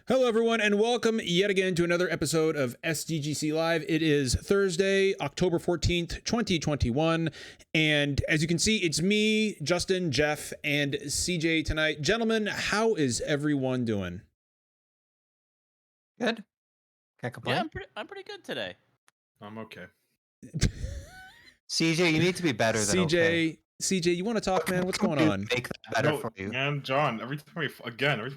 Hello, everyone, and welcome yet again to another episode of SDGC Live. It is Thursday, October 14th, 2021. And as you can see, it's me, Justin, Jeff, and CJ tonight. Gentlemen, how is everyone doing? Good. Can't complain. Yeah, I'm pretty good today. I'm okay. CJ, you need to be better than okay. CJ, you want to talk, man? What's going on? Make that better for you. Man, John, every time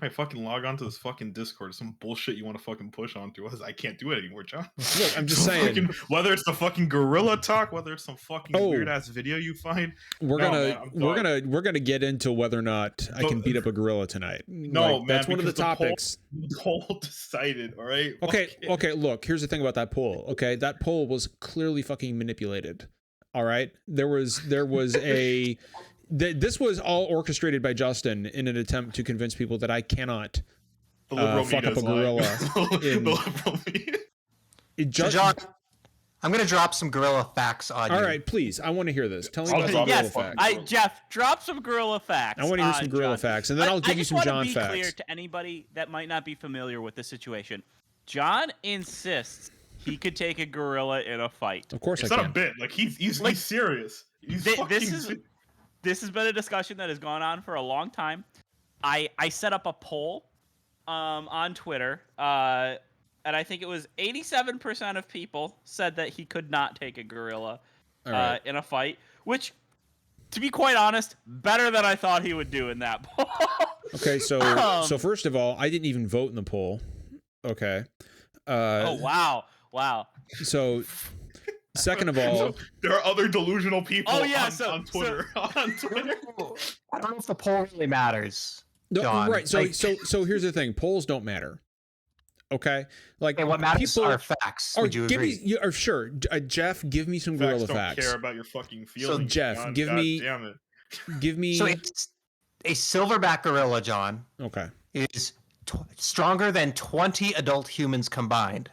I fucking log onto this fucking Discord, some bullshit you want to fucking push onto us, I can't do it anymore, John. Look, I'm just saying. Whether it's the fucking gorilla talk, whether it's some fucking weird ass video you find, we're gonna get into whether or not I can beat up a gorilla tonight. No, man, that's one of the topics. The poll decided, all right? Okay. Look, here's the thing about that poll. Okay, that poll was clearly fucking manipulated. All right, there was this was all orchestrated by Justin in an attempt to convince people that I cannot fuck up a gorilla. John, I'm gonna drop some gorilla facts on you. All right, please. I want to hear this. Tell me about some gorilla facts. Jeff, drop some gorilla facts. I want to hear some gorilla facts, and then I'll give you some John facts. I just want to be clear to anybody that might not be familiar with the situation. John insists he could take a gorilla in a fight. Of course, it's not a bit. Like he's serious. This has been a discussion that has gone on for a long time. I set up a poll on Twitter, and I think it was 87% of people said that he could not take a gorilla in a fight, which, to be quite honest, better than I thought he would do in that poll. Okay, so first of all, I didn't even vote in the poll. Okay. Wow. So, second of all, there are other delusional people on Twitter. I don't know if the poll really matters. John. Right. So here's the thing: polls don't matter. Okay. Like what matters are facts. Would you agree? Sure. Jeff, give me some gorilla facts. Don't care about your fucking feelings. So Jeff, John. give me. So it's a silverback gorilla, John. Okay. Is stronger than 20 adult humans combined.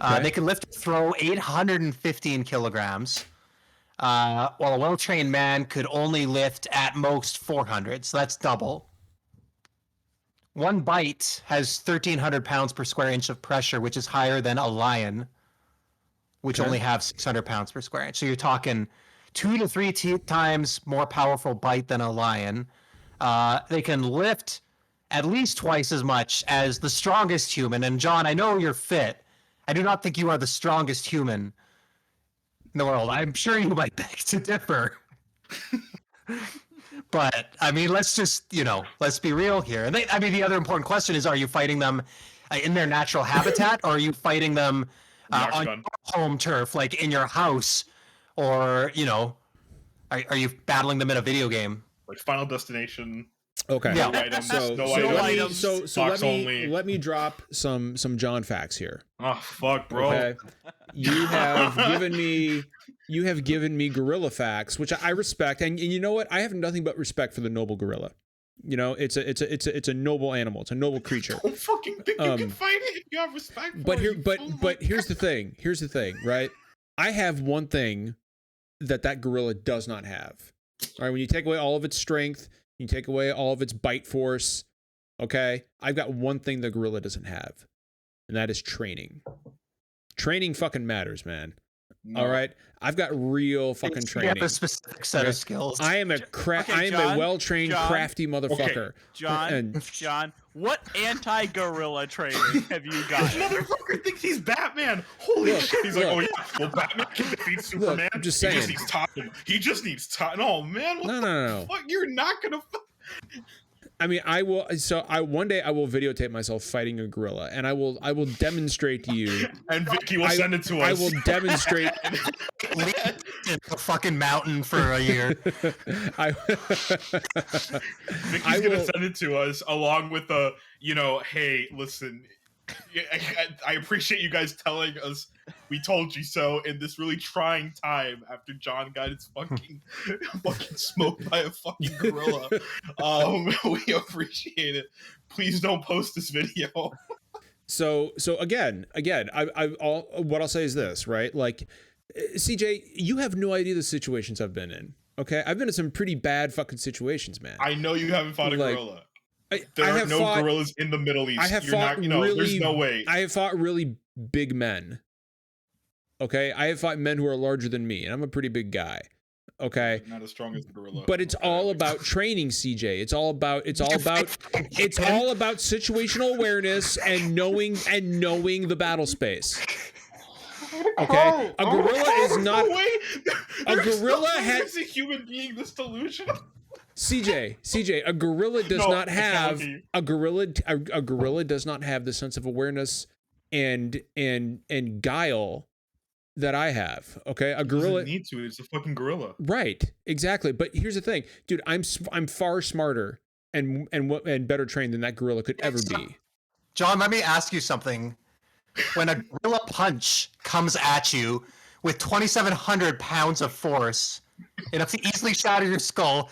Okay. They can lift and throw 815 kilograms, while a well-trained man could only lift at most 400, so that's double. One bite has 1,300 pounds per square inch of pressure, which is higher than a lion, which only have 600 pounds per square inch. So you're talking 2 to 3 times more powerful bite than a lion. They can lift at least twice as much as the strongest human. And John, I know you're fit. I do not think you are the strongest human in the world. I'm sure you might beg to differ. But, I mean, let's be real here. And the other important question is, are you fighting them in their natural habitat, or are you fighting them on your home turf, like in your house? Or, are you battling them in a video game? Like Final Destination. Okay. Yeah. Let me drop some John facts here. Oh fuck, bro. Okay. You have given me gorilla facts, which I respect, and you know what? I have nothing but respect for the noble gorilla. You know, it's a noble animal. It's a noble creature. I don't fucking think you can fight it if you have respect for it. But here's the thing. Here's the thing, right? I have one thing that gorilla does not have. All right, when you take away all of its strength, you take away all of its bite force, okay? I've got one thing the gorilla doesn't have, and that is training. Training fucking matters, man. No. All right? I've got real fucking training. You have a specific set of skills. I am a well-trained, crafty motherfucker. Okay. John, what anti-gorilla training have you got? This motherfucker thinks he's Batman. Holy shit. He's like, oh yeah, well, Batman can defeat Superman. I'm just saying. He just needs time. Oh, man. No. Fuck? You're not going to... I mean, I will. So one day I will videotape myself fighting a gorilla, and I will demonstrate to you. And Vicky will send it to us. I will demonstrate. In a fucking mountain for a year. Vicky's gonna send it to us along with a, hey, listen, I appreciate you guys telling us we told you so in this really trying time after John got his fucking smoked by a fucking gorilla. We appreciate it. Please don't post this video. So again, what I'll say is this, right? Like, CJ, you have no idea the situations I've been in. Okay, I've been in some pretty bad fucking situations, man. I know you haven't fought a gorilla. There I are have no fought, gorillas in the Middle East. I have You're fought not, really. there's no way. I have fought really big men. Okay, I have fought men who are larger than me, and I'm a pretty big guy. Okay, Not as strong as a gorilla. but it's all about training, CJ. It's all about situational awareness and knowing the battle space. Okay, a gorilla is not a gorilla has a human being this delusional. CJ, a gorilla does not have okay. a gorilla does not have the sense of awareness and guile that I have. Okay, a gorilla doesn't need to. It's a fucking gorilla. Right, exactly. But here's the thing, dude. I'm far smarter and better trained than that gorilla could ever be. John, let me ask you something. When a gorilla punch comes at you with 2,700 pounds of force, enough to easily shatter your skull,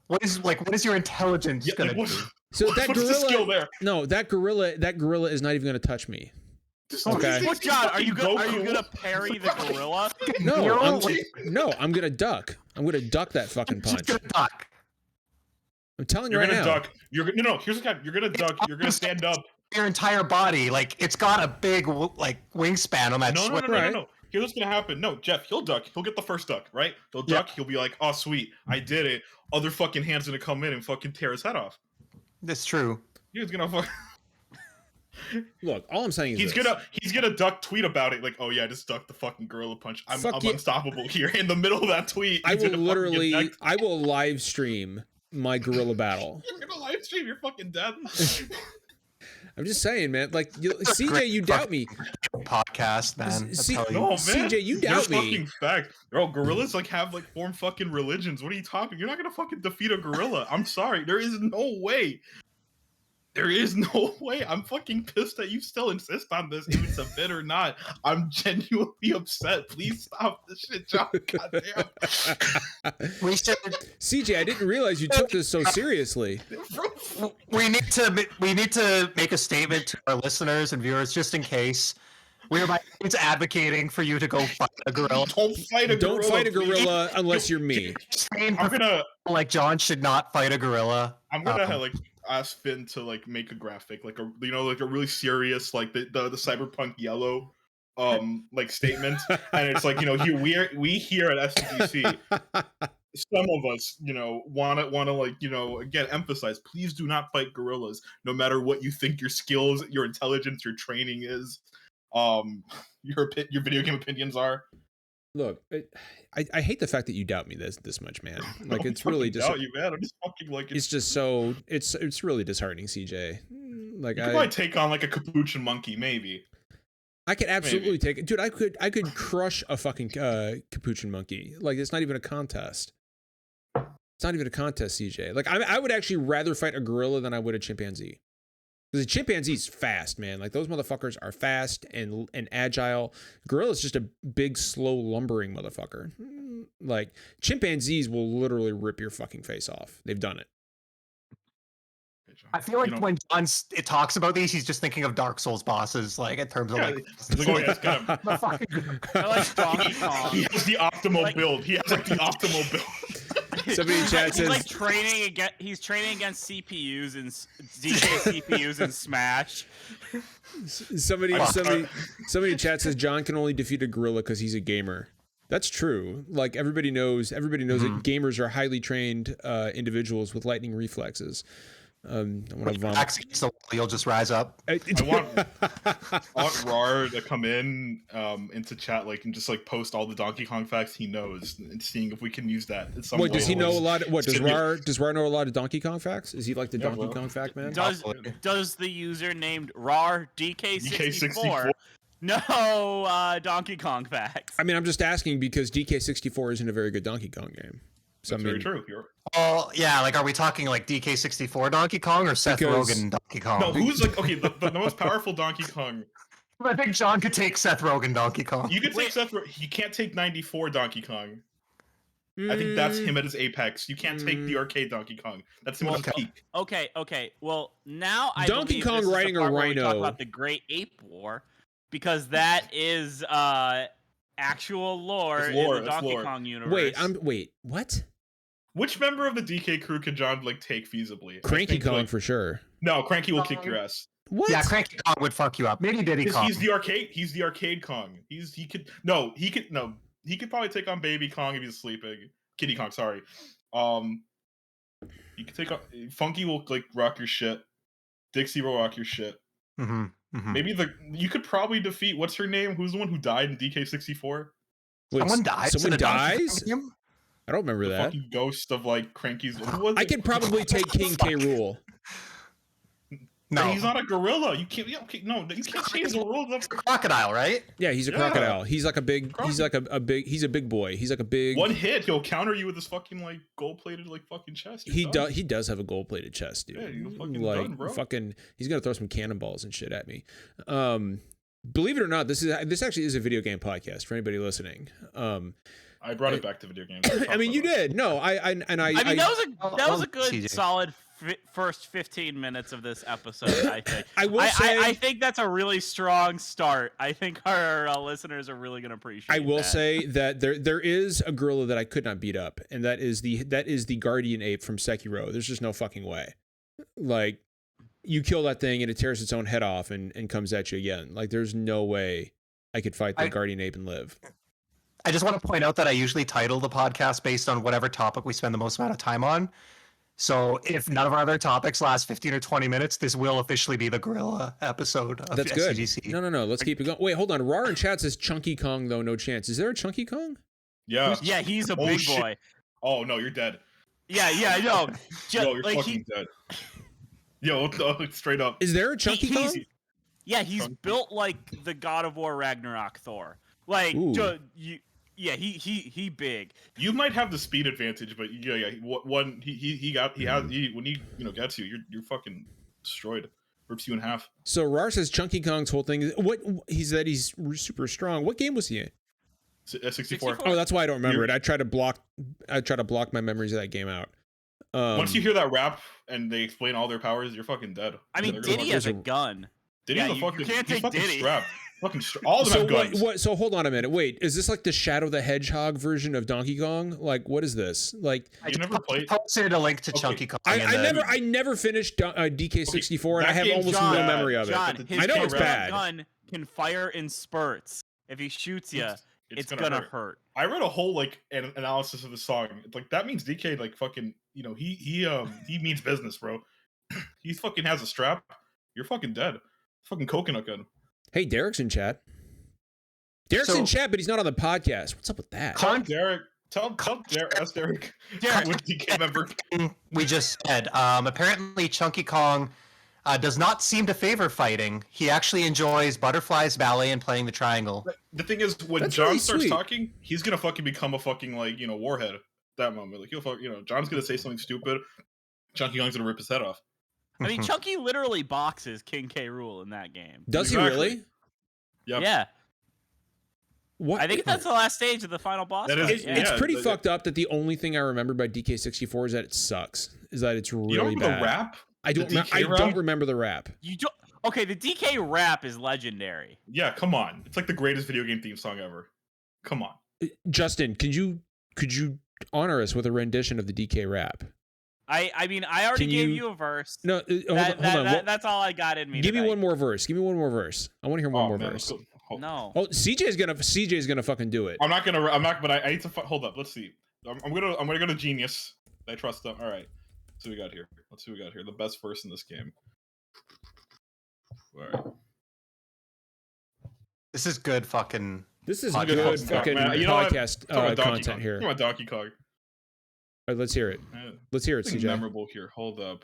what is your intelligence gonna do? So that what's the skill there? No, that gorilla is not even gonna touch me. Okay. Well, John, are you gonna parry the gorilla? No, I'm gonna duck. I'm gonna duck that fucking punch. Just gonna duck. I'm telling you You're right gonna now. duck. Here's the guy. You're gonna duck. You're gonna stand up. Your entire body, like it's got a big wingspan on that. No. Right. Here's what's gonna happen. No, Jeff, he'll duck. He'll get the first duck, right? He'll duck. He'll be like, "Oh, sweet, I did it." Other fucking hand's gonna come in and fucking tear his head off. That's true. He's gonna fuck. Look, all I'm saying is he's gonna duck tweet about it like, "Oh yeah, I just ducked the fucking gorilla punch. I'm unstoppable here." In the middle of that tweet, I will live stream my gorilla battle. You're gonna live stream your fucking death. I'm just saying, man. Like, CJ, you doubt me. Podcast, man. No, man. CJ, you doubt me. Fucking fact. Bro, gorillas have form fucking religions. What are you talking? You're not gonna fucking defeat a gorilla. I'm sorry. There is no way. There is no way. I'm fucking pissed that you still insist on this, if it's a bit or not. I'm genuinely upset. Please stop this shit, John. Goddamn. CJ, I didn't realize you took this so seriously. We need to make a statement to our listeners and viewers, just in case. We're by means advocating for you to go fight a gorilla. Don't fight a gorilla unless you're me. I'm gonna John should not fight a gorilla. I'm gonna ask Finn to make a graphic, a really serious the cyberpunk yellow statement, and it's we here at SDGC, some of us want to again emphasize, please do not fight gorillas, no matter what you think your skills, your intelligence, your training is, your video game opinions are. Look, I hate the fact that you doubt me this much, man. Like, it's really just doubt you, man. I'm just fucking it's just so it's really disheartening, CJ. Like, you could probably take on a capuchin monkey, maybe. I could absolutely take it, dude. I could crush a fucking capuchin monkey. Like, it's not even a contest. It's not even a contest, CJ. Like, I would actually rather fight a gorilla than I would a chimpanzee. Because a chimpanzee's fast, man. Like, those motherfuckers are fast and agile. Gorilla's just a big, slow, lumbering motherfucker. Like, chimpanzees will literally rip your fucking face off. They've done it. I feel like when John talks about these, he's just thinking of Dark Souls bosses, in terms of I like Donkey Kong. He has the optimal build. He has the optimal build. Somebody in chat says he's training against CPUs and DK CPUs in Smash. Somebody in chat says John can only defeat a gorilla because he's a gamer. That's true. Like, everybody knows that gamers are highly trained individuals with lightning reflexes. I want to vomit. You'll just rise up. I want Rar to come into chat and just post all the Donkey Kong facts he knows, and seeing if we can use that in some way. Does he know a lot? Does Rar know a lot of Donkey Kong facts? Is he like the Donkey Kong fact man? Does the user named Rar DK64 know Donkey Kong facts? I mean, I'm just asking because DK64 isn't a very good Donkey Kong game. So, That's very true. Are we talking DK64 Donkey Kong or Seth Rogen Donkey Kong? No, who's the most powerful Donkey Kong? I think John could take Seth Rogen Donkey Kong. You could take Seth Rogen. You can't take 94 Donkey Kong. I think that's him at his apex. You can't take the arcade Donkey Kong. That's him at his peak. Okay. Well, now I Donkey Kong riding a rhino. Talk about the Great Ape War, because that is actual lore in the Donkey Kong universe. Wait, what? Which member of the DK crew could John like take feasibly? I Cranky think, Kong like, for sure. No, Cranky will kick your ass. What? Yeah, Cranky Kong would fuck you up. Maybe Diddy Because Kong. he's the arcade Kong. He could probably take on Baby Kong if he's sleeping. Kitty Kong, sorry. He could take on Funky will like rock your shit. Dixie will rock your shit. Maybe you could probably defeat what's her name? Who's the one who died in DK64? Someone dies. Someone in a Donkey dies? Kong game? I don't remember The that. fucking ghost of like Cranky's. Who was I it? could probably take King K. Rool. No, He's not a gorilla. You can't. No, you can't change the rules. It's a crocodile, right? Yeah, he's a crocodile. He's like a big. He's like a big. He's a big boy. He's like a big. One hit, he'll counter you with his fucking like gold-plated like fucking chest. He does. He does have a gold-plated chest, dude. Yeah, you're fucking like done, bro. fucking. He's gonna throw some cannonballs and shit at me. Believe it or not, this actually is a video game podcast for anybody listening. I brought it back to video games. I mean, you did. No, I mean that was a good CJ. solid first 15 minutes of this episode. I think. I will say. I think that's a really strong start. I think our listeners are really gonna appreciate. I will that. say that there is a gorilla that I could not beat up, and that is the guardian ape from Sekiro. There's just no fucking way. Like, you kill that thing and it tears its own head off and comes at you again. Like, there's no way I could fight the guardian ape and live. I just want to point out that I usually title the podcast based on whatever topic we spend the most amount of time on. So if none of our other topics last 15 or 20 minutes, this will officially be the gorilla episode of That's good. SDGC. No. Let's keep it going. Wait, hold on. Rar in chat says Chunky Kong, though. No chance. Is there a Chunky Kong? Yeah. Yeah, he's a Oh, big shit. boy. Oh no, you're dead. Yeah, no. Yo, you're fucking dead. Yo, no, straight up. Is there a Chunky Kong? Yeah, he's built like the God of War Ragnarok Thor. Like, Ooh. he big. You might have the speed advantage, but yeah. When he gets you, you're fucking destroyed. Rips you in half. So Rar says Chunky Kong's whole thing is he's super strong. What game was he in? 64. Oh, that's why I don't remember it. I try to block my memories of that game out. Once you hear that rap and they explain all their powers, you're fucking dead. I mean, Diddy has a gun. Diddy's Yeah, a you fucking. can't he's take fucking Diddy. strapped. All of them have guns. So hold on a minute. Wait, is this like the Shadow the Hedgehog version of Donkey Kong? Like, what is this? Like, You never played. Posted a link to Chunky Kong. I never finished DK64, and I have that almost game's no bad. memory of it. John, I know it's bad. Gun can fire in spurts. If he shoots you, it's gonna hurt. I read a whole like an analysis of the song. Like that means DK like fucking. You know he means business, bro. He fucking has a strap. You're fucking dead. Fucking coconut gun. Hey, Derek's in chat. Derek's in chat, but he's not on the podcast. What's up with that? Tell Derek. Tell Derek. Ask Derek. What DK member? We just said. Apparently, Chunky Kong does not seem to favor fighting. He actually enjoys butterflies, ballet, and playing the triangle. The thing is, when That's John really starts sweet. talking, he's gonna fucking become a fucking like warhead. That moment, like John's gonna say something stupid. Chunky Kong's gonna rip his head off. I mean, Chunky literally boxes King K. Rool in that game. Does he Exactly. really? Yep. Yeah, What? I think that's the last stage of the final boss. That is- fight. It's, Yeah. it's pretty that- fucked up that the only thing I remember by DK64 is that it sucks. Is that it's really You don't remember bad. the rap? I don't. The DK I rap? don't remember the rap. You don't. Okay, the DK rap is legendary. Yeah, come on. It's like the greatest video game theme song ever. Come on. Justin, could you honor us with a rendition of the DK rap? I mean, I already Can gave you- you a verse. No, hold on. That's all I got in me. Give me tonight. one more verse. I want to hear one more man, verse. No. Oh, CJ's gonna fucking do it. I'm not. But I need to. Hold up. Let's see. I'm gonna go to Genius. I trust them. All right. Let's see what we got here. The best verse in this game. All right. This is good fucking. This is Podcast. good fucking Man, you know what? podcast Talk about Donkey content Kong. here. Talk about Donkey Kong. All right, let's hear it. Let's hear it, Something CJ. memorable here. Hold up.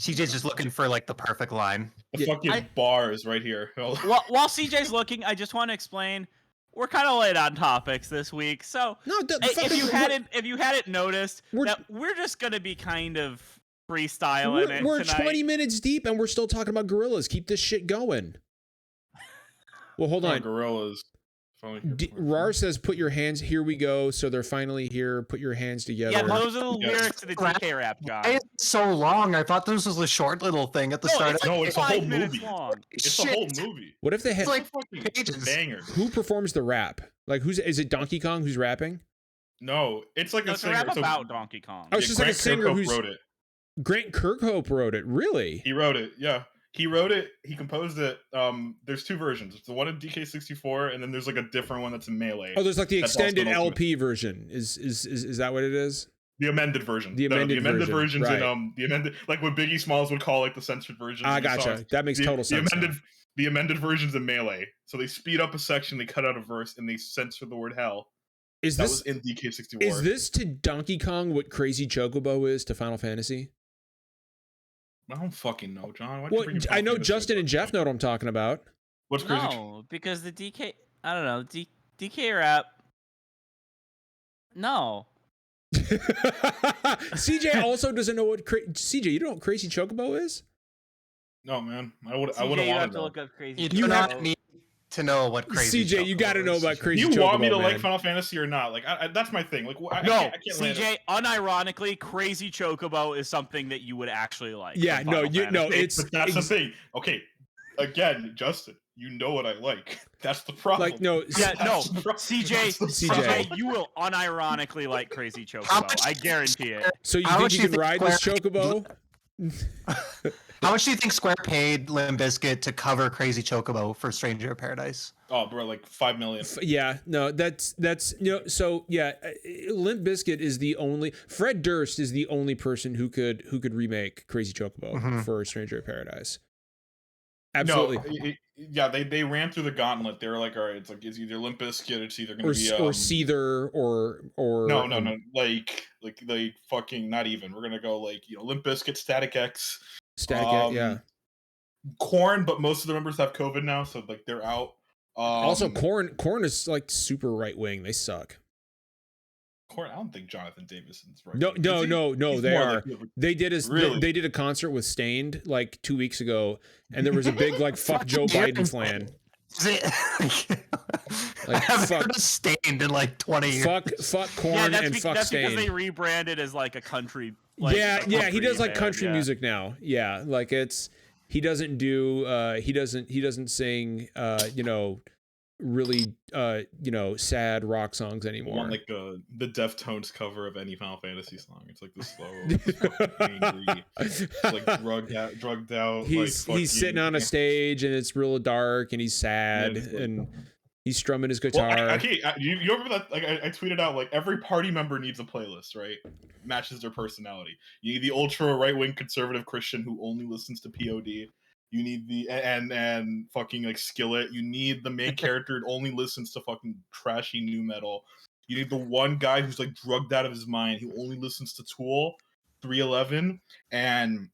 CJ's just looking for like the perfect line. The fucking bars right here. While CJ's looking, I just want to explain. We're kind of late on topics this week, so No, if you hadn't noticed, We're- that we're just gonna be kind of freestyling it we're tonight. 20 minutes deep and we're still talking about gorillas. Keep this shit going. Well, hold on. Gorillas. Rar says, "Put your hands." Here we go. So they're finally here. Put your hands together. Yeah, those are the Yes. lyrics to the DK rap, John. Why is it so long? I thought this was a short little thing at the start. it's of like No, it's a 5 whole minutes movie. long. It's a whole movie. What if they had? It's like Fucking pages. banger. Who performs the rap? Like, is it Donkey Kong who's rapping? No, it's like No, a it's a singer. rap So, about Donkey Kong. Oh, it's just like a Grant singer Kirkhope who's wrote it. Grant Kirkhope wrote it. Really? He wrote it. Yeah, he wrote it. He composed it. There's two versions. It's the one in DK64, and then there's like a different one that's in Melee. Oh, there's like the That's also extended an ultimate. LP version. Is that what it is? The amended version. The amended version, versions right. in the amended, like what Biggie Smalls would call like the censored version. I of the gotcha. songs. That makes total sense. The amended versions in Melee. So they speed up a section, they cut out a verse, and they censor the word hell. Is That this was in DK64. is this to Donkey Kong what Crazy Chocobo is to Final Fantasy? I don't fucking know, John. Why'd you Well, bring your I know Final Fantasy Justin up? and Jeff know what I'm talking about. What's crazy? No, because the DK, I don't know, DK rap. No. CJ also doesn't know what CJ. You don't know what Crazy Chocobo is? No, man. I would CJ, have you have wanted to to. look up Crazy. You Chocobo. do not need to know what crazy. CJ, you got to know about Do Crazy you Chocobo. want me to man. like Final Fantasy or not? Like, that's my thing. Like, I No, can't land it. CJ. Unironically, Crazy Chocobo is something that you would actually like. Yeah, from no, Final you no, Fantasy. it's But that's the thing. Okay, again, Justin, you know what I like. That's the problem. like no. Yeah, no, That's the pro- CJ, that's the CJ. problem. CJ, you will unironically like Crazy How Chocobo. much- I guarantee it. So you How think much you do you can think ride this Square- Chocobo? How much do you think Square paid Limp Bizkit to cover Crazy Chocobo for Stranger in Paradise? Oh, bro, like 5 million. Yeah, no, that's so yeah, Limp Bizkit is the only Fred Durst is the only person who could remake Crazy Chocobo Mhm. for Stranger in Paradise. Absolutely. No, yeah, they ran through the gauntlet. They were like, all right, it's either Limp Bizkit, it's either going Or to be or Seether or no, like fucking not even. We're gonna go like Limp Bizkit, Static X, Static, yeah. Korn, but most of the members have COVID now, so like they're out. Also, Korn is like super right wing. They suck. Korn, I don't think Jonathan Davison's right. No, Is no, he? no, He's they more are. like- They did Really? they did a concert with Stained like 2 weeks ago, and there was a big like fuck Joe Biden flan. Is it? Like, I haven't fuck- heard of Stained in like 20 years. Fuck Korn Yeah, and that's fuck because they Stained. rebranded as like a country. Like, Yeah, a yeah, he does like band, country yeah. music now. Yeah, like he doesn't do he doesn't sing really sad rock songs I anymore. want like the Deftones cover of any Final Fantasy song. It's like the slow, fucking angry, like drugged out. he's sitting on a stage and it's real dark and he's sad Yeah, it's like- and he's strumming his Well, guitar. you remember that? Like I tweeted out, like every party member needs a playlist, right? Matches their personality. You need the ultra right wing conservative Christian who only listens to POD. You need the and fucking like Skillet. You need the main character who only listens to fucking trashy new metal. You need the one guy who's like drugged out of his mind who only listens to Tool, 311, and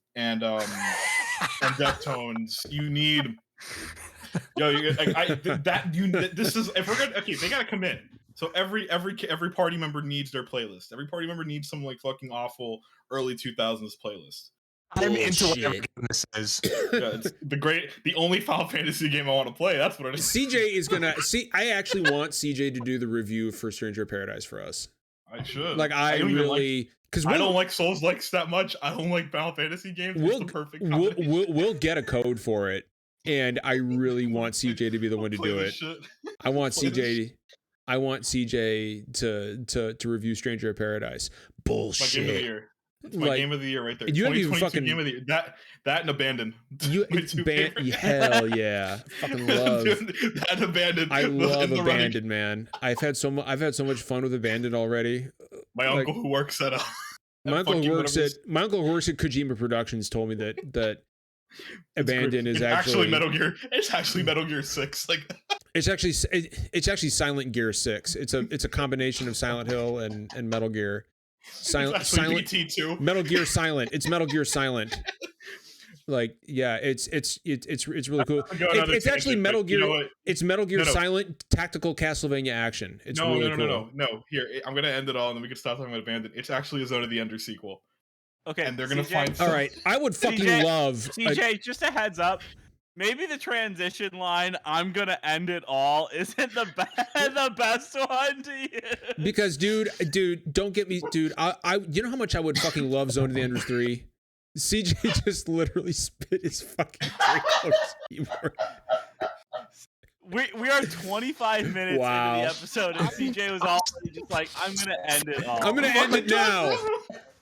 Deftones. You need this is if we're gonna they gotta commit. So every party member needs their playlist. Every party member needs some like fucking awful early 2000s playlist. I'm into Bullshit. whatever game this is. Yeah, it's the only Final Fantasy game I want to play. That's what it is. CJ is gonna see. I actually want CJ to do the review for Stranger in Paradise for us. I should. Like I don't even really because I don't like Souls likes that much. I don't like Final Fantasy games. It's the perfect combination. we'll get a code for it, and I really want CJ to be the one to Play do this it. shit. I want Play this CJ. I want CJ to review Stranger in Paradise. It's my game of the Bullshit. year. It's my Like, game of the year right there. you haven't even 2022 fucking- game of the year. That and Abandon. You My two favorite. hell yeah, fucking love. That and Abandon. I love in the running. Abandon, man. I've had so much fun with Abandon already. My like- uncle who works at My uncle fucking who works whatever- at Kojima Productions told me that It's Abandon great. is It's actually Metal Gear. It's actually Metal Gear 6. Like it's actually Silent Gear 6. It's a combination of Silent Hill and Metal Gear. it's actually BT2. Metal Gear Silent. It's Metal Gear Silent. Like yeah, it's really cool. Go another It's actually tangent, Metal but you Gear. know what? It's Metal Gear No. Silent tactical Castlevania action. It's No, really cool. no. Here, I'm gonna end it all, and then we can stop talking about Abandon. It's actually a Zone of the Ender sequel, Okay, and they're gonna CJ, find. All right, I would fucking CJ, love. CJ, just a heads up. Maybe the transition line "I'm gonna end it all" isn't the best one to use. Because dude, don't get me, dude. I you know how much I would fucking love Zone of the Enders 3. CJ just literally spit his fucking drink on his keyboard. We are 25 minutes Wow. into the episode, and CJ was already just like, "I'm gonna end it all." I'm gonna end it now.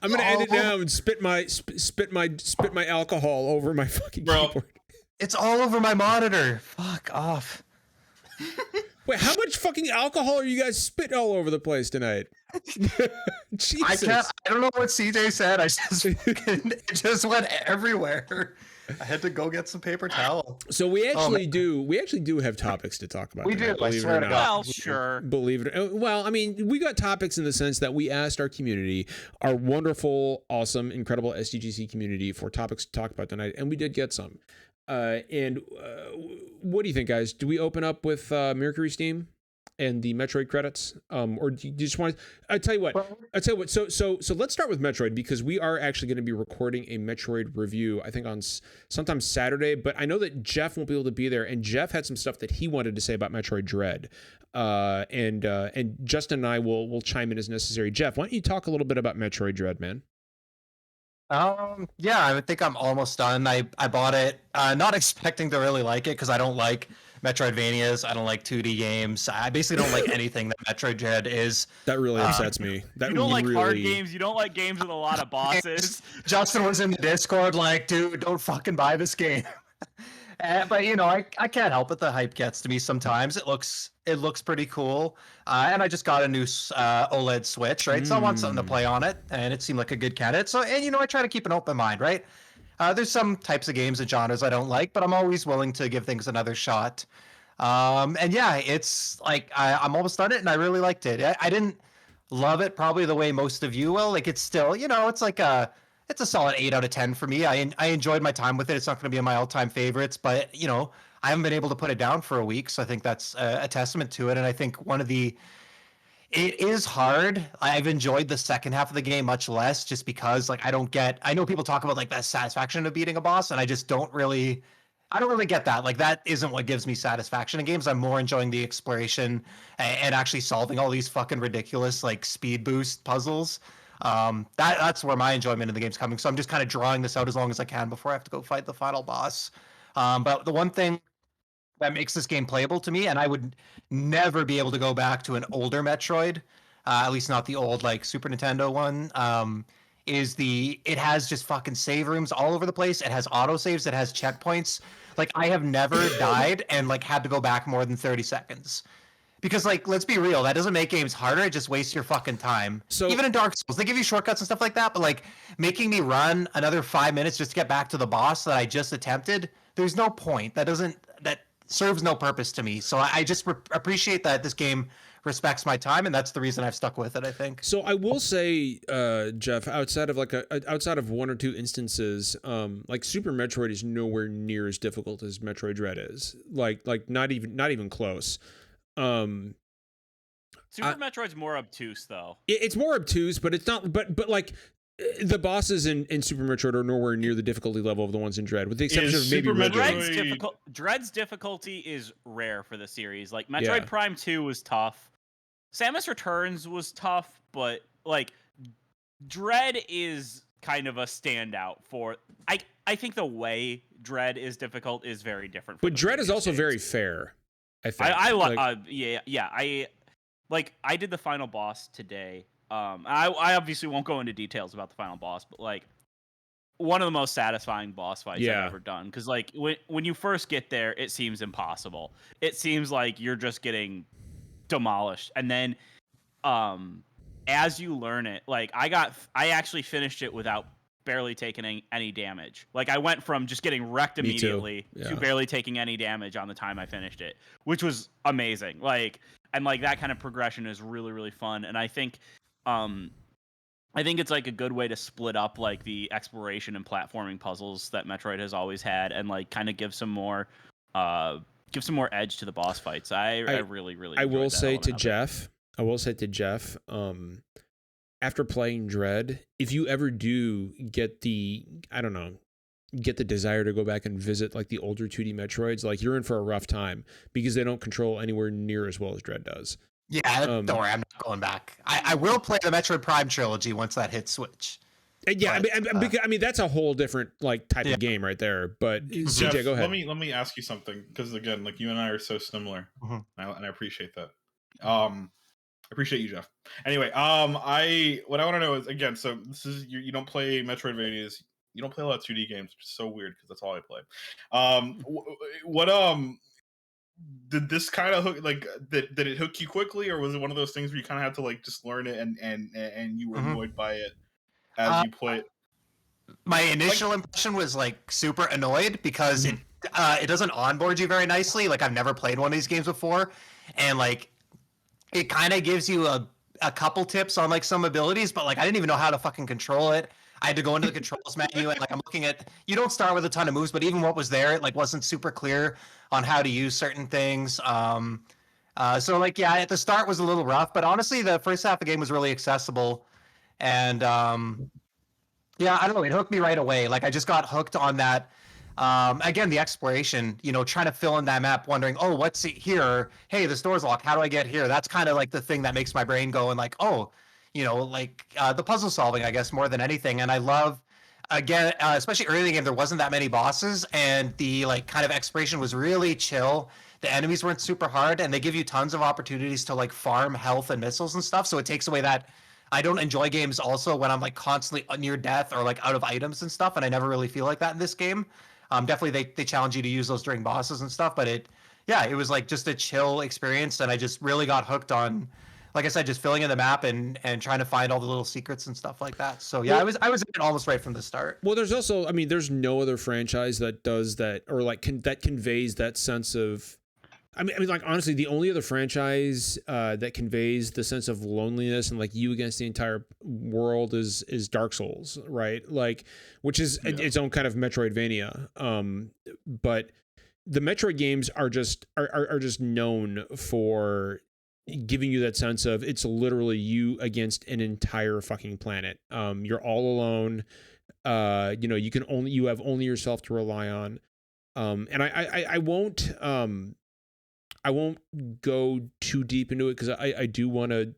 I'm gonna end it now and spit my alcohol over my fucking keyboard. It's all over my monitor. Fuck off. Wait, how much fucking alcohol are you guys spitting all over the place tonight? Jesus. I don't know what CJ said. It just went everywhere. I had to go get some paper towel. So we actually do have topics to talk about. We tonight, do. I swear to God. Well, sure. Believe it. Well, I mean, we got topics in the sense that we asked our community, our wonderful, awesome, incredible SDGC community, for topics to talk about tonight, and we did get some. What do you think, guys? Do we open up with Mercury Steam and the Metroid credits, or do you just want to? I tell you what. So let's start with Metroid, because we are actually going to be recording a Metroid review, I think on sometime Saturday. But I know that Jeff won't be able to be there, and Jeff had some stuff that he wanted to say about Metroid Dread. And Justin and I will chime in as necessary. Jeff, why don't you talk a little bit about Metroid Dread, man? Yeah, I think I'm almost done. I bought it, not expecting to really like it, because I don't like Metroidvanias. I don't like 2D games. I basically don't like anything that Metroid Dread is. That really upsets me. That You don't like hard games. You don't like games with a lot of bosses. Justin was in the Discord like, dude, don't fucking buy this game. But you know, I can't help it. The hype gets to me sometimes. It looks pretty cool. And I just got a new OLED Switch, right? So I want something to play on it, and it seemed like a good candidate. So, and you know, I try to keep an open mind, right? There's some types of games and genres I don't like, but I'm always willing to give things another shot. And yeah, it's like I'm almost done it, and I really liked it. I didn't love it probably the way most of you will. Like, it's still, you know, it's like it's a solid 8 out of 10 for me. I enjoyed my time with it. It's not going to be in my all-time favorites, but you know, I haven't been able to put it down for a week, so I think that's a testament to it. And I think it is hard. I've enjoyed the second half of the game much less, just because like I know people talk about like the satisfaction of beating a boss, and I just don't really get that. Like, that isn't what gives me satisfaction in games. I'm more enjoying the exploration and actually solving all these fucking ridiculous like speed boost puzzles. That's where my enjoyment in the game's coming. So I'm just kind of drawing this out as long as I can before I have to go fight the final boss. But the one thing that makes this game playable to me, and I would never be able to go back to an older Metroid, at least not the old like Super Nintendo one, is it has just fucking save rooms all over the place. It has autosaves, it has checkpoints. Like, I have never died and like had to go back more than 30 seconds. Because, like, let's be real, that doesn't make games harder. It just wastes your fucking time. So even in Dark Souls, they give you shortcuts and stuff like that, but like making me run another 5 minutes just to get back to the boss that I just attempted, there's no point. That serves no purpose to me. So I just appreciate that this game respects my time, and that's the reason I've stuck with it, I think. So I will say, Jeff, outside of one or two instances, like Super Metroid is nowhere near as difficult as Metroid Dread is. Like not even close. Super Metroid's more obtuse, though. It's more obtuse, but it's not. But like the bosses in Super Metroid are nowhere near the difficulty level of the ones in Dread, with the exception of maybe Red Dread. Dread's difficulty is rare for the series. Like, Metroid Prime 2 was tough. Samus Returns was tough, but like Dread is kind of a standout for. I think the way Dread is difficult is very different. But Dread is also very fair. I think. I did the final boss today. I obviously won't go into details about the final boss, but like one of the most satisfying boss fights I've ever done. Because like when you first get there, it seems impossible. It seems like you're just getting demolished, and then as you learn it, like I actually finished it without barely taking any damage. Like, I went from just getting wrecked immediately to barely taking any damage on the time I finished it, which was amazing. Like, and like that kind of progression is really, really fun. And I think it's like a good way to split up like the exploration and platforming puzzles that Metroid has always had, and like kind of give some more edge to the boss fights. I really I will say to Jeff, after playing Dread, if you ever do get the desire to go back and visit like the older 2D Metroids, like you're in for a rough time, because they don't control anywhere near as well as Dread does. Yeah, don't worry, I'm not going back. I will play the Metroid Prime trilogy once that hits Switch. Yeah, But, I mean that's a whole different like type Yeah. of game right there. But Jeff, CJ, go ahead. let me ask you something, because again, like you and I are so similar, Mhm. and I appreciate that. I appreciate you, Jeff. Anyway, what I want to know is, again, so this is you don't play Metroidvanias, you don't play a lot of 2D games, which is so weird because that's all I play. What did this kind of hook, like did it hook you quickly, or was it one of those things where you kind of had to like just learn it and you were Mhm. annoyed by it as Uh, you play it? My initial impression was like super annoyed because it doesn't onboard you very nicely. Like I've never played one of these games before, and like it kind of gives you a couple tips on like some abilities, but like I didn't even know how to fucking control it. I had to go into the controls menu and like I'm looking at, you don't start with a ton of moves, but even what was there, it like wasn't super clear on how to use certain things. So like yeah, at the start was a little rough, but honestly the first half of the game was really accessible, and yeah, I don't know. It hooked me right away. Like I just got hooked on that. Again, the exploration, trying to fill in that map, wondering, oh, what's here? Hey, the store's locked. How do I get here? That's kind of like the thing that makes my brain go and like, oh, the puzzle solving, I guess, more than anything. And I love, again, especially early in the game, there wasn't that many bosses, and the like kind of exploration was really chill. The enemies weren't super hard, and they give you tons of opportunities to like farm health and missiles and stuff. So it takes away that. I don't enjoy games also when I'm like constantly near death or like out of items and stuff, and I never really feel like that in this game. Definitely they challenge you to use those during bosses and stuff, but it was like just a chill experience, and I just really got hooked on, like I said, just filling in the map and trying to find all the little secrets and stuff like that. So yeah, Well- I was in it almost right from the start. Well, there's also, I mean, there's no other franchise that does that or like that conveys that sense of. I mean, like honestly, the only other franchise that conveys the sense of loneliness and like you against the entire world is Dark Souls, right? Like, which is its own kind of Metroidvania. But the Metroid games are just known for giving you that sense of it's literally you against an entire fucking planet. You're all alone. You have only yourself to rely on. And I won't go too deep into it because I do want to,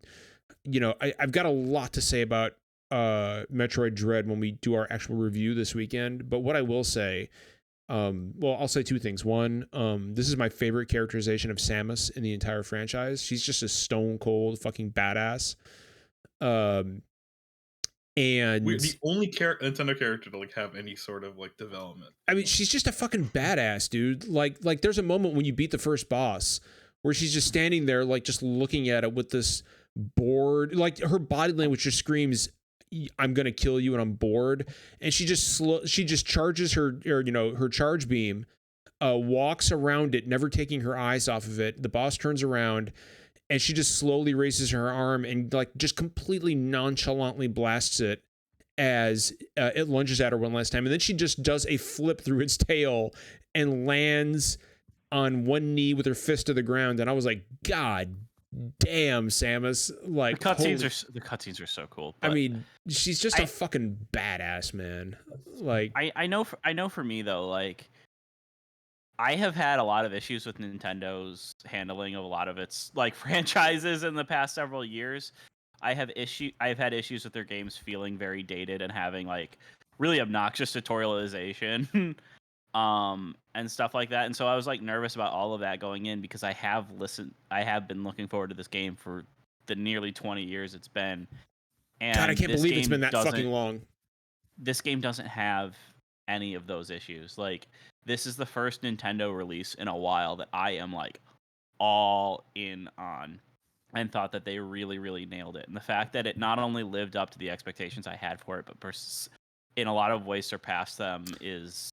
I've got a lot to say about Metroid Dread when we do our actual review this weekend. But what I will say, I'll say two things. One, this is my favorite characterization of Samus in the entire franchise. She's just a stone cold fucking badass. And We're the only Nintendo character to like have any sort of like development. I mean, she's just a fucking badass, dude. Like there's a moment when you beat the first boss where she's just standing there, like just looking at it with this bored, like her body language just screams, "I'm gonna kill you," and I'm bored. And she just charges her charge beam, walks around it, never taking her eyes off of it. The boss turns around. And she just slowly raises her arm and like just completely nonchalantly blasts it as it lunges at her one last time. And then she just does a flip through its tail and lands on one knee with her fist to the ground. And I was like, God damn, Samus! Like the cutscenes are so cool. I mean, she's just a fucking badass, man. Like I know for me though, like I have had a lot of issues with Nintendo's handling of a lot of its like franchises in the past several years. I've had issues with their games feeling very dated and having like really obnoxious tutorialization and stuff like that. And so I was like nervous about all of that going in because I have been looking forward to this game for the nearly 20 years it's been. And God, I can't believe it's been that fucking long. This game doesn't have any of those issues. Like this is the first Nintendo release in a while that I am like all in on and thought that they really, really nailed it. And the fact that it not only lived up to the expectations I had for it, but in a lot of ways surpassed them is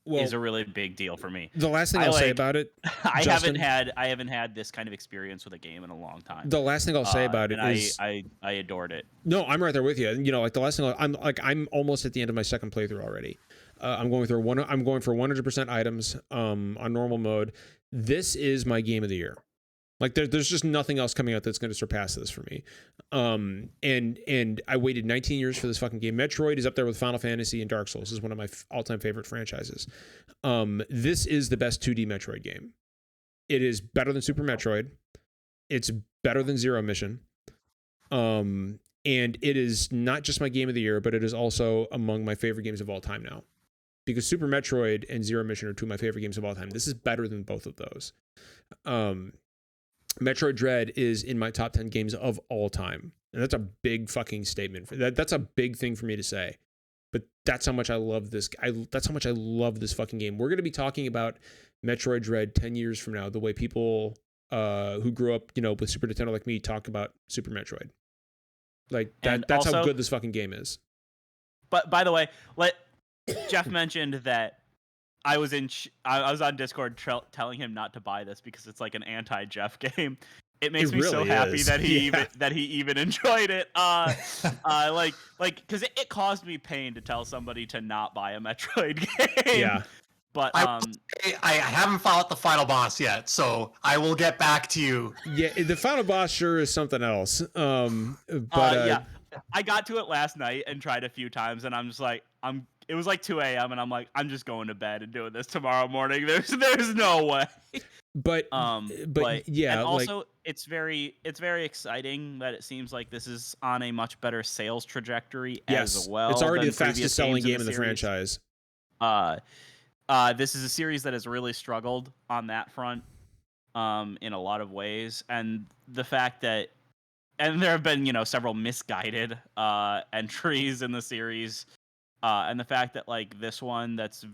a really big deal for me. The last thing I'll say about it, I haven't had this kind of experience with a game in a long time. The last thing I'll say about it is I adored it. No, I'm right there with you. Like the last thing I'm almost at the end of my second playthrough already. I'm going for 100% items on normal mode. This is my game of the year. Like there's just nothing else coming out that's going to surpass this for me. And I waited 19 years for this fucking game. Metroid is up there with Final Fantasy and Dark Souls. This is one of my all-time favorite franchises. This is the best 2D Metroid game. It is better than Super Metroid. It's better than Zero Mission. And it is not just my game of the year, but it is also among my favorite games of all time now. Because Super Metroid and Zero Mission are two of my favorite games of all time. This is better than both of those. Metroid Dread is in my top 10 games of all time. And that's a big fucking statement. That's a big thing for me to say. But that's how much I love this. That's how much I love this fucking game. We're going to be talking about Metroid Dread 10 years from now, the way people who grew up, with Super Nintendo like me talk about Super Metroid. Like that's also how good this fucking game is. But by the way, Jeff mentioned that I was on Discord telling him not to buy this because it's like an anti-Jeff game. It makes me really so happy that he even enjoyed it. Because it caused me pain to tell somebody to not buy a Metroid game. Yeah. But I haven't fought the final boss yet, so I will get back to you. Yeah, the final boss sure is something else. I got to it last night and tried a few times, and I'm just like, it was like 2 a.m. and I'm like, I'm just going to bed and doing this tomorrow morning. There's no way. But yeah, and also it's very exciting that it seems like this is on a much better sales trajectory as well. It's already the fastest selling game in the franchise. This is a series that has really struggled on that front in a lot of ways, and the fact that there have been several misguided entries in the series, and the fact that like this one that's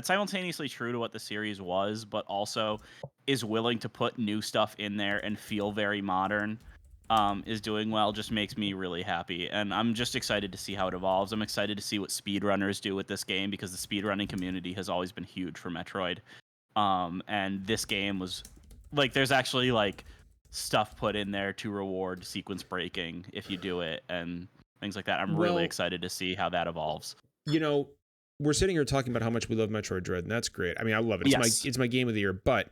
simultaneously true to what the series was, but also is willing to put new stuff in there and feel very modern, is doing well, just makes me really happy. And I'm just excited to see how it evolves. I'm excited to see what speedrunners do with this game, because the speedrunning community has always been huge for Metroid. And this game was like, there's actually like stuff put in there to reward sequence breaking if you do it and things like that. I'm really excited to see how that evolves. We're sitting here talking about how much we love Metroid Dread, and that's great. I mean, I love it. It's my game of the year, but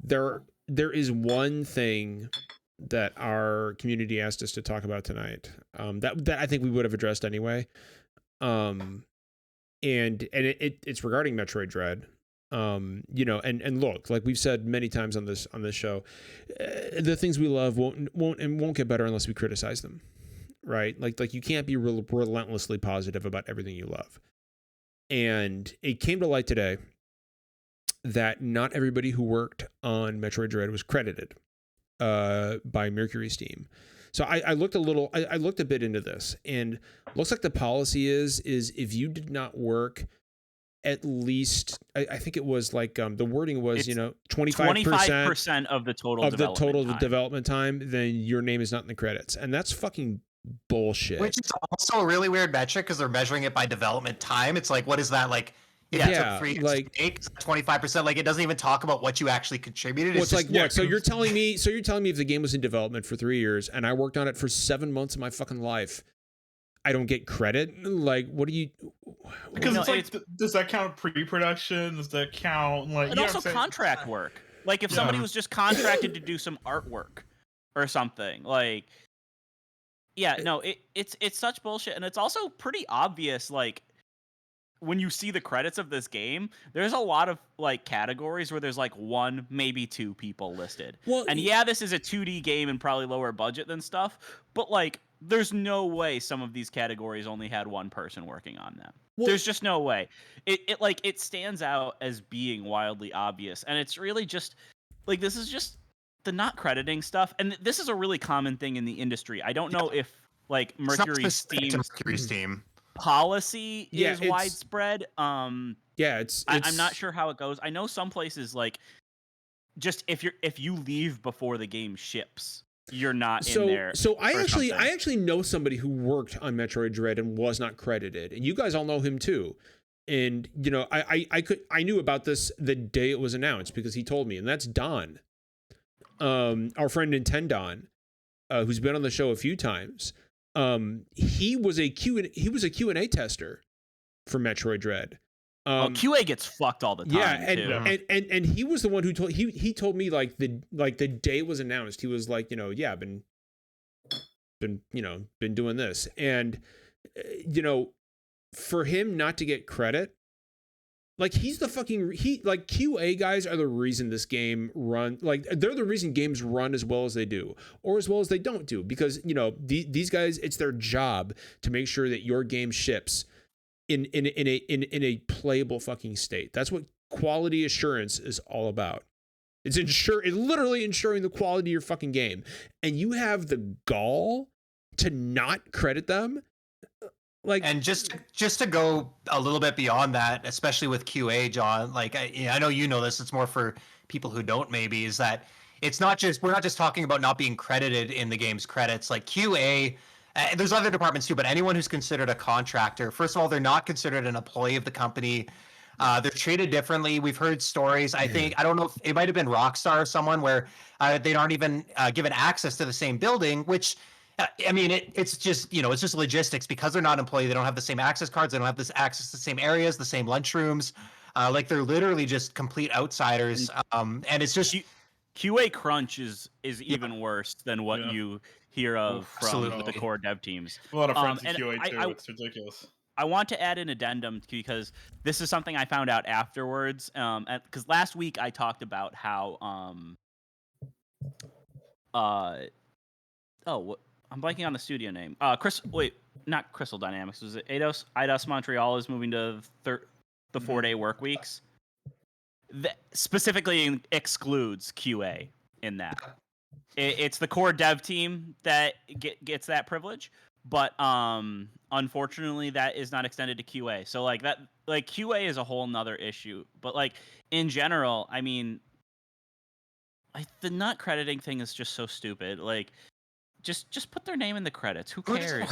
there is one thing that our community asked us to talk about tonight, that I think we would have addressed anyway. And it's regarding Metroid Dread. And look, like we've said many times on this show, the things we love won't get better unless we criticize them, right? Like you can't be relentlessly positive about everything you love. And it came to light today that not everybody who worked on Metroid Dread was credited by Mercury Steam. So I looked a bit into this, and looks like the policy is if you did not work at least, I think it was like the wording was 25% of the total development time, then your name is not in the credits, and that's fucking bullshit. Which is also a really weird metric because they're measuring it by development time. It's like, what is that like? It took 3 years to make 25%. Like, it doesn't even talk about what you actually contributed. Well, it's like, what? So you're telling me if the game was in development for 3 years and I worked on it for 7 months of my fucking life, I don't get credit? Like, what do you? Because it's like, does that count pre-production? Does that count like? And also contract work. Like, if somebody was just contracted to do some artwork or something, like, it's such bullshit, and it's also pretty obvious. Like, when you see the credits of this game, there's a lot of like categories where there's like 1, maybe 2 people listed. Well, and this is a 2D game and probably lower budget than stuff, but like, there's no way some of these categories only had 1 person working on them. Well, there's just no way. It stands out as being wildly obvious, and it's really just like, this is just the not crediting stuff, and this is a really common thing in the industry. I don't know if like Mercury Steam policy is widespread. I'm not sure how it goes. I know some places, like, just if you leave before the game ships, you're not in there. So I actually know somebody who worked on Metroid Dread and was not credited, and you guys all know him too. And I knew about this the day it was announced because he told me, and that's Don, our friend Nintendon, who's been on the show a few times. He was a Q&A tester for Metroid Dread. QA gets fucked all the time. And he was the one who told me like the day it was announced, he was like, been doing this, and for him not to get credit, Like he's the fucking like QA guys are the reason this game run, like they're the reason games run as well as they do, or as well as they don't do, because you know these guys, it's their job to make sure that your game ships in a playable fucking state. That's what quality assurance is all about. It's literally ensuring the quality of your fucking game, and you have the gall to not credit them. Like, and just to go a little bit beyond that, especially with QA, John, like I know you know this, it's more for people who don't maybe, is that we're not just talking about not being credited in the game's credits. Like QA, there's other departments too, but anyone who's considered a contractor, first of all, they're not considered an employee of the company. They're treated differently. We've heard stories. I don't know if it might have been Rockstar or someone where they aren't even given access to the same building, which I mean, it's just, you know, it's just logistics because they're not employee. They don't have the same access cards. They don't have this access to the same areas, the same lunchrooms. Like they're literally just complete outsiders. And it's just QA crunch is even worse than what you hear of from the core dev teams. A lot of friends in QA too. It's ridiculous. I want to add an addendum because this is something I found out afterwards. Because last week I talked about how I'm blanking on the studio name. Not Crystal Dynamics. Was it Eidos? Eidos Montreal is moving to the 4-day work weeks. That specifically excludes QA in that. It's the core dev team that gets that privilege, but unfortunately that is not extended to QA. So like that, like QA is a whole nother issue. But like in general, I mean, the not crediting thing is just so stupid. Like, just put their name in the credits. Who cares?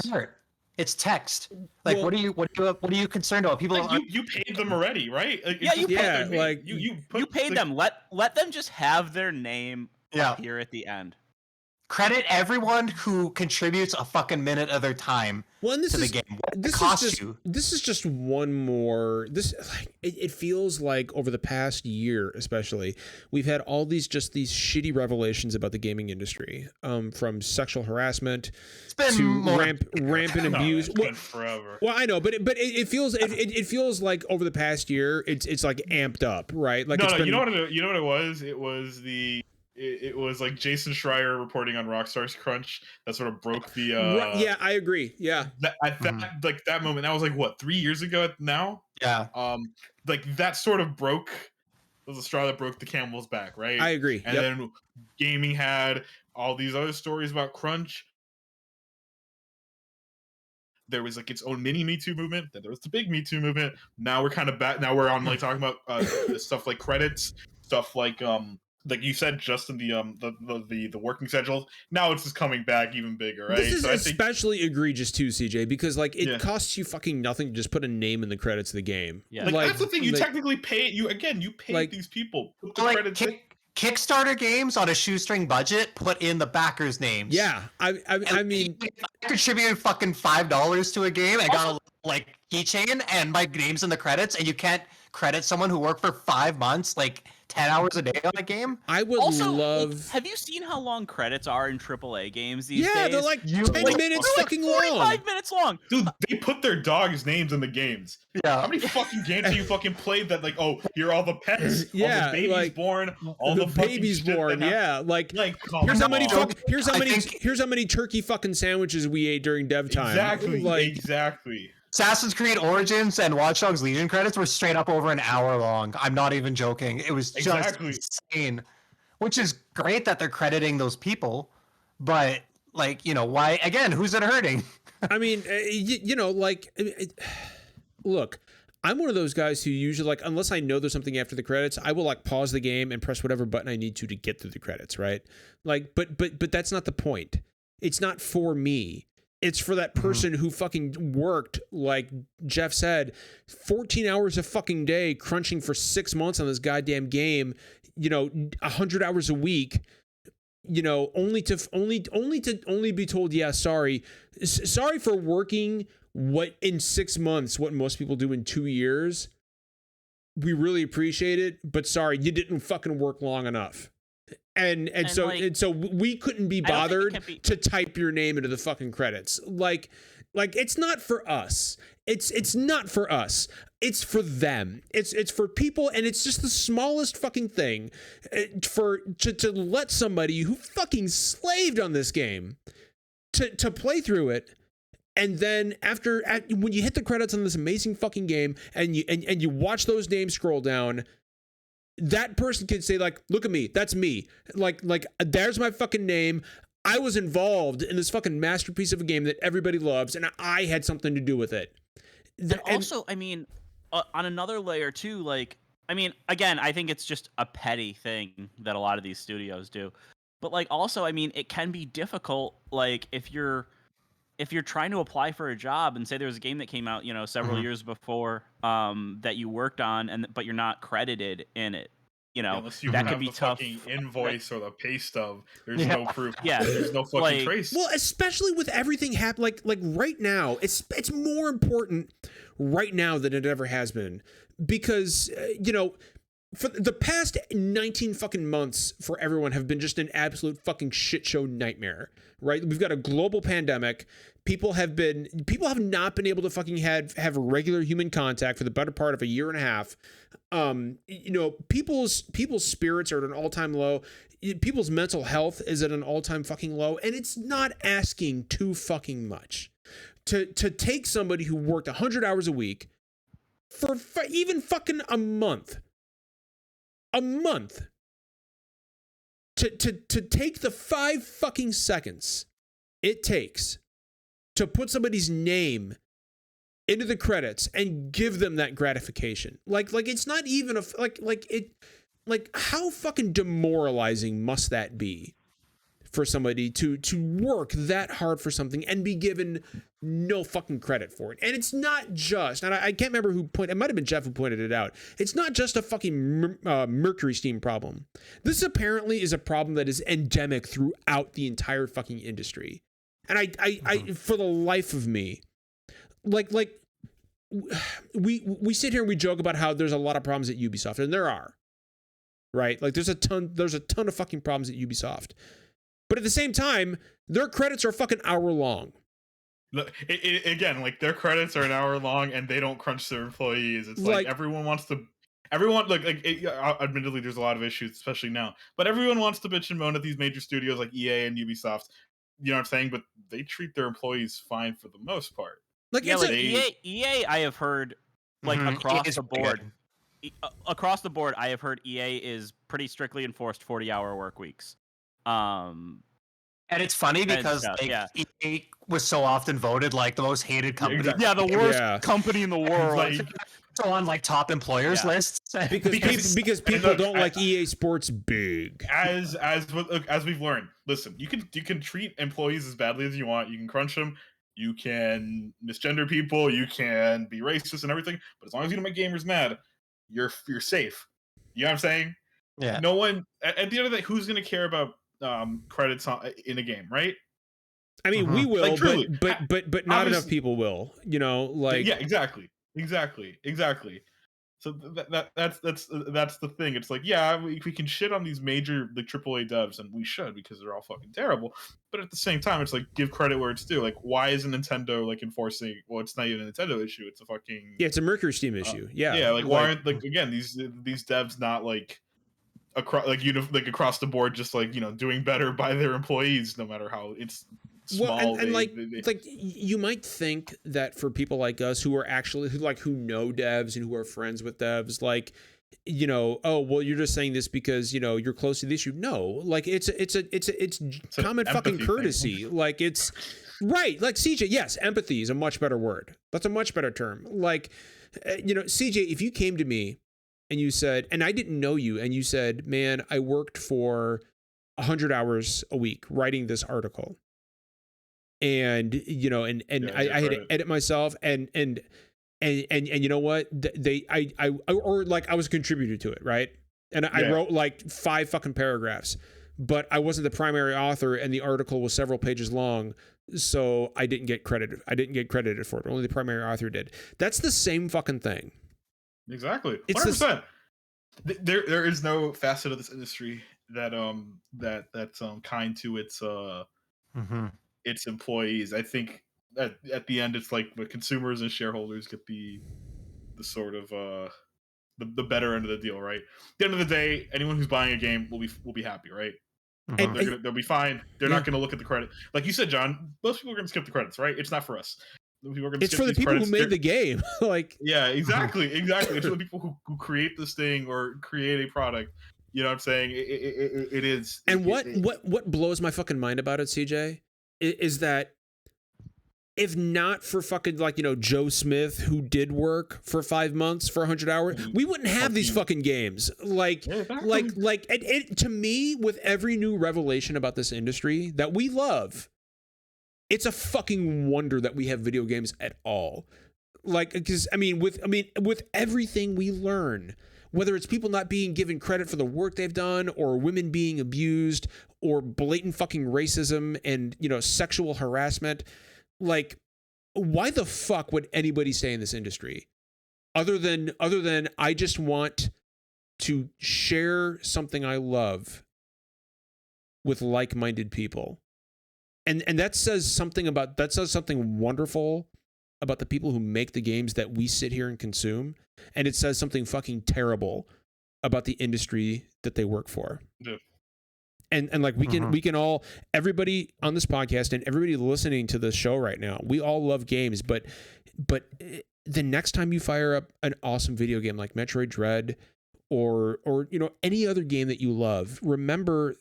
It's text. Like, well, what are you concerned about? People, like you paid them already, right? Like, yeah, you paid them. Let them just have their name up here at the end. Credit everyone who contributes a fucking minute of their time to the game. This is just one more. It feels like over the past year, especially, we've had all these shitty revelations about the gaming industry, from sexual harassment to rampant abuse. It's been forever. Well, I know, but it feels like over the past year, it's like amped up, right? Like you know what it was? It was like Jason Schreier reporting on Rockstar's crunch that sort of broke the. Yeah, I agree. Yeah, that moment, that was like what, 3 years ago now. Yeah. Like that sort of broke. Was the straw that broke the camel's back, right? I agree. And then gaming had all these other stories about crunch. There was like its own mini Me Too movement. Then there was the big Me Too movement. Now we're kind of back. Now we're on like talking about stuff like credits, stuff like you said, Justin, the working schedule. Now it's just coming back even bigger, right? This is especially egregious too, CJ, because like it costs you fucking nothing to just put a name in the credits of the game. Yeah, like that's the thing. You technically pay. You paid these people. Put the credits in. Kickstarter games on a shoestring budget, put in the backers' names. Yeah, I mean, if I contributed fucking $5 to a game, I got a keychain and my name's in the credits, and you can't credit someone who worked for 5 months, 10 hours a day on a game. I would love. Have you seen how long credits are in AAA games these days? Yeah, they're like 10 minutes fucking long. 45 minutes long. Dude, they put their dogs' names in the games. Yeah. How many fucking games have you fucking played that here are all the pets, all the babies born, all the babies born. Yeah, here's how many turkey fucking sandwiches we ate during dev time. Exactly. Assassin's Creed Origins and Watch Dogs Legion credits were straight up over an hour long. I'm not even joking. It was just insane. Which is great that they're crediting those people, but why? Again, who's it hurting? I mean, look, I'm one of those guys who usually unless I know there's something after the credits, I will pause the game and press whatever button I need to get through the credits, right? But that's not the point. It's not for me. It's for that person who fucking worked, like Jeff said, 14 hours a fucking day, crunching for 6 months on this goddamn game, 100 hours a week, only to be told, yeah, sorry for working what in 6 months, what most people do in 2 years. We really appreciate it, but sorry, you didn't fucking work long enough. And so we couldn't be bothered to type your name into the fucking credits. Like it's not for us. it's not for us. It's for them. It's for people, and it's just the smallest fucking thing to let somebody who fucking slaved on this game to play through it. And then when you hit the credits on this amazing fucking game and you watch those names scroll down, that person can say like, look at me, that's me. Like there's my fucking name. I was involved in this fucking masterpiece of a game that everybody loves, and I had something to do with it. And also, I mean, on another layer too, like, I mean, again, I think it's just a petty thing that a lot of these studios do. But like, also, I mean, it can be difficult, like, if you're trying to apply for a job and say there's a game that came out, several years before that you worked on, but you're not credited in it, unless you that have could be the tough. fucking invoice or the pay stub, there's no proof. Yeah, there's no fucking like, trace. Well, especially with everything happening, like right now, it's more important right now than it ever has been, because for the past 19 fucking months for everyone have been just an absolute fucking shit show nightmare, right? We've got a global pandemic. People have not been able to fucking have regular human contact for the better part of a year and a half. People's spirits are at an all-time low. People's mental health is at an all-time fucking low, and it's not asking too fucking much to take somebody who worked 100 hours a week for even fucking a month to take the 5 fucking seconds it takes to put somebody's name into the credits and give them that gratification. Like it's not even how fucking demoralizing must that be for somebody to work that hard for something and be given no fucking credit for it. And it's not just, and I can't remember it might have been Jeff who pointed it out. It's not just a fucking Mercury Steam problem. This apparently is a problem that is endemic throughout the entire fucking industry. And I for the life of me, like we sit here and we joke about how there's a lot of problems at Ubisoft, and there are, right? Like there's a ton of fucking problems at Ubisoft. But at the same time, their credits are fucking hour long. Look, again, like their credits are an hour long, and they don't crunch their employees. It's like everyone wants to. Admittedly, there's a lot of issues, especially now. But everyone wants to bitch and moan at these major studios like EA and Ubisoft. You know what I'm saying? But they treat their employees fine for the most part. EA, I have heard, like, across the board. Across the board, I have heard EA is pretty strictly enforced 40-hour work weeks. And it's funny because EA was so often voted like the most hated company. Exactly. Yeah, the worst company in the world. Like, so on like top employers lists because people don't like EA Sports big. As we've learned, listen, you can treat employees as badly as you want. You can crunch them. You can misgender people. You can be racist and everything. But as long as you don't make gamers mad, you're safe. You know what I'm saying? Yeah. No one at the end of the day, who's gonna care about credits in a game, right? I mean, we will, like, but not enough people will. Yeah, exactly. So that's the thing. It's like, yeah, we can shit on these major like AAA devs, and we should, because they're all fucking terrible. But at the same time, it's like, give credit where it's due. Like, why isn't Nintendo like enforcing? Well, it's not even a Nintendo issue. It's a fucking it's a Mercury Steam issue. Like why aren't again these devs not like across the board, just like doing better by their employees, no matter how it's small. Well, you might think that for people like us who are actually who know devs and who are friends with devs, oh well, you're just saying this because you're close to the issue. No, like it's common fucking courtesy. Like it's right. Like CJ, yes, empathy is a much better word. That's a much better term. Like CJ, if you came to me and you said, and I didn't know you, and you said, man, I worked for 100 hours a week writing this article. And, I had to edit myself and you know what? I was a contributor to it. Right. And I wrote like 5 fucking paragraphs, but I wasn't the primary author, and the article was several pages long. So I didn't get credited. For it. Only the primary author did. That's the same fucking thing. Exactly. 100%. There is no facet of this industry that's kind to its its employees. I think at the end, it's like the consumers and shareholders get the sort of the better end of the deal, right? At the end of the day, anyone who's buying a game will be happy, right? Mhm. They'll be fine. They're Yeah. not going to look at the credit, like you said, John. Most people are going to skip the credits, right? It's not for us. People are going to It's skip for the these people who credits. made the game. Like, yeah, exactly. It's for the people who create this thing or create a product. You know what I'm saying? It is. and what blows my fucking mind about it, CJ, is that if not for fucking like, you know, Joe Smith, who did work for 5 months for 100 hours, we wouldn't have these fucking games. Like, Yeah, exactly. like it, to me, with every new revelation about this industry that we love, it's a fucking wonder that we have video games at all. Like, because with everything we learn, whether it's people not being given credit for the work they've done, or women being abused, or blatant fucking racism and, you know, sexual harassment, like, why the fuck would anybody stay in this industry other than I just want to share something I love with like-minded people? And that says something wonderful about the people who make the games that we sit here and consume, and it says something fucking terrible about the industry that they work for. Yeah. And like we can all, everybody on this podcast and everybody listening to the show right now, we all love games, but the next time you fire up an awesome video game like Metroid Dread or you know, any other game that you love, remember,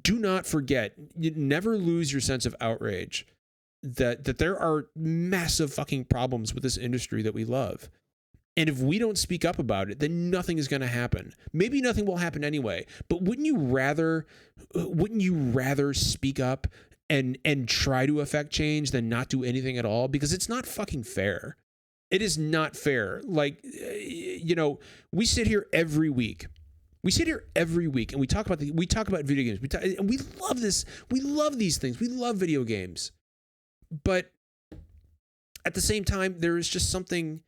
do not forget, you never lose your sense of outrage that there are massive fucking problems with this industry that we love. And if we don't speak up about it, then nothing is going to happen. Maybe nothing will happen anyway. But wouldn't you rather speak up and try to affect change than not do anything at all? Because it's not fucking fair. It is not fair. Like, you know, we sit here every week. And we talk about video games. And we love this. We love these things. We love video games. But at the same time, there is just something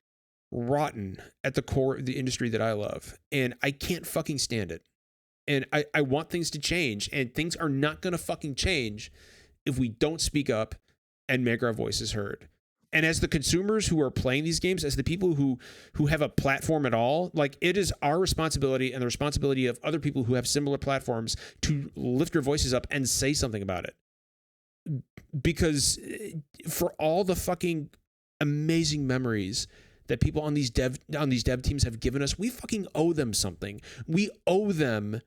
rotten at the core of the industry that I love, and I can't fucking stand it. And I want things to change, and things are not going to fucking change if we don't speak up and make our voices heard. And as the consumers who are playing these games, as the people who have a platform at all, like, it is our responsibility and the responsibility of other people who have similar platforms to lift your voices up and say something about it. Because for all the fucking amazing memories that people on these dev teams have given us, we fucking owe them something. We owe them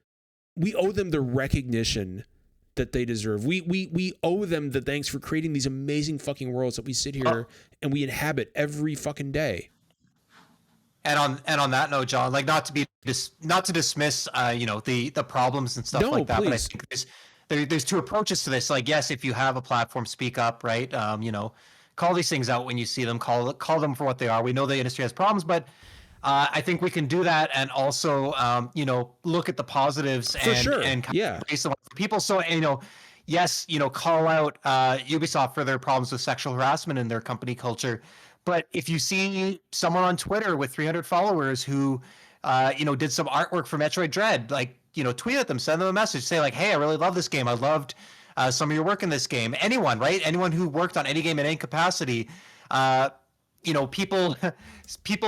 the recognition that they deserve. We owe them the thanks for creating these amazing fucking worlds that we sit here and we inhabit every fucking day. And on that note, John, like, not to dismiss you know, the problems and stuff like that, please. but I think there's two approaches to this. Like, yes, if you have a platform, speak up, right? You know, call these things out when you see them. Call them for what they are. We know the industry has problems, but I think we can do that and also, you know, look at the positives For sure. and kind Yeah. of embrace them for people. So, you know, yes, you know, call out Ubisoft for their problems with sexual harassment in their company culture. But if you see someone on Twitter with 300 followers who, you know, did some artwork for Metroid Dread, like, you know, tweet at them, send them a message, say like, hey, I really love this game. I loved some of your work in this game. Anyone, right? Anyone who worked on any game in any capacity. You know, people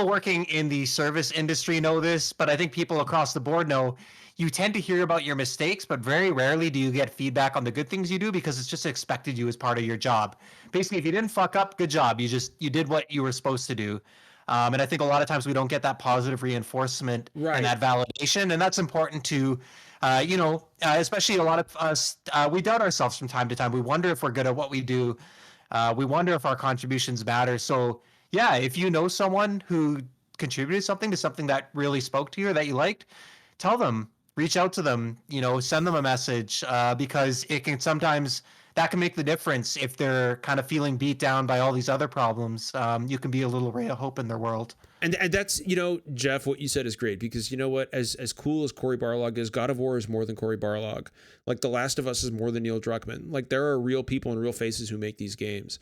working in the service industry know this, but I think people across the board know you tend to hear about your mistakes, but very rarely do you get feedback on the good things you do, because it's just expected you as part of your job. Basically, if you didn't fuck up, good job. You did what you were supposed to do. And I think a lot of times we don't get that positive reinforcement and that validation. And that's important to, you know, especially a lot of us, we doubt ourselves from time to time. We wonder if we're good at what we do. We wonder if our contributions matter. So, yeah, if you know someone who contributed something to something that really spoke to you or that you liked, tell them, reach out to them, you know, send them a message, because it can sometimes, that can make the difference. If they're kind of feeling beat down by all these other problems, you can be a little ray of hope in their world. And that's, you know, Jeff, what you said is great, because you know what, as cool as Cory Barlog is, God of War is more than Cory Barlog. Like, The Last of Us is more than Neil Druckmann. Like, there are real people and real faces who make these games.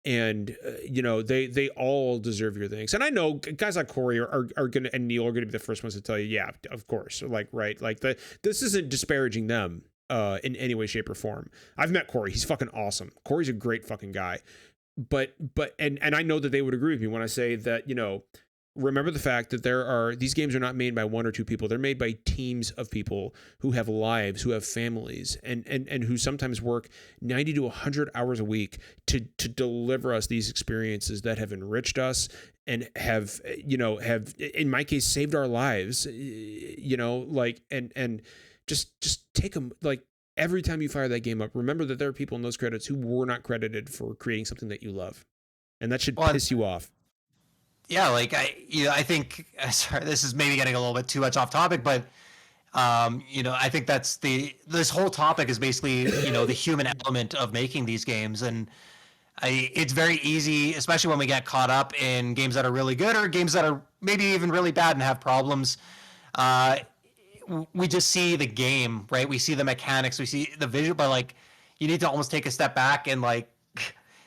And, you know, they all deserve your thanks. And I know guys like Cory are going to, and Neil are going to be the first ones to tell you, yeah, of course. Like, right. Like, this isn't disparaging them in any way, shape, or form. I've met Cory. He's fucking awesome. Cory's a great fucking guy. but I know that they would agree with me when I say that, you know, remember the fact that these games are not made by one or two people. They're made by teams of people who have lives, who have families, and who sometimes work 90 to 100 hours a week to deliver us these experiences that have enriched us and have in my case saved our lives, you know, like and just take them, like, every time you fire that game up, remember that there are people in those credits who were not credited for creating something that you love, and that should piss you off. Yeah, like I think, sorry, this is maybe getting a little bit too much off topic, but I think that's this whole topic is basically, the human element of making these games, and it's very easy, especially when we get caught up in games that are really good or games that are maybe even really bad and have problems. We just see the game, right? We see the mechanics, we see the visual, but like, you need to almost take a step back and like.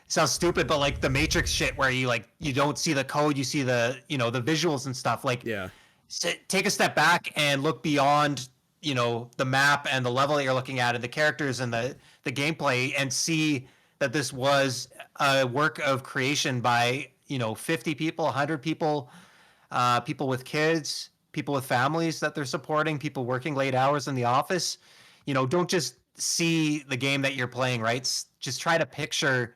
Sounds stupid, but like the Matrix shit where you don't see the code, you see the the visuals and stuff. Like, yeah, take a step back and look beyond the map and the level that you're looking at and the characters and the gameplay, and see that this was a work of creation by 50 people, 100 people, people with kids, people with families that they're supporting, people working late hours in the office. Don't just see the game that you're playing, right? Just try to picture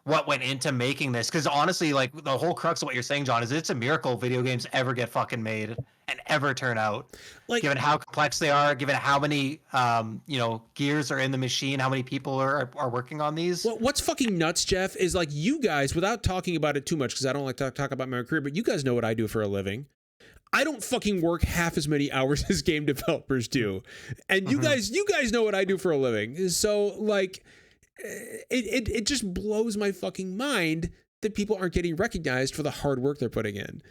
what went into making this, because honestly, like, the whole crux of what you're saying, John, is it's a miracle video games ever get fucking made and ever turn out, like, given how complex they are, given how many gears are in the machine, how many people are working on these. Well, what's fucking nuts, Jeff, is like, you guys, without talking about it too much, because I don't like to talk about my career, but you guys know what I do for a living. I don't fucking work half as many hours as game developers do, and you guys know what I do for a living. So like, it just blows my fucking mind that people aren't getting recognized for the hard work they're putting in.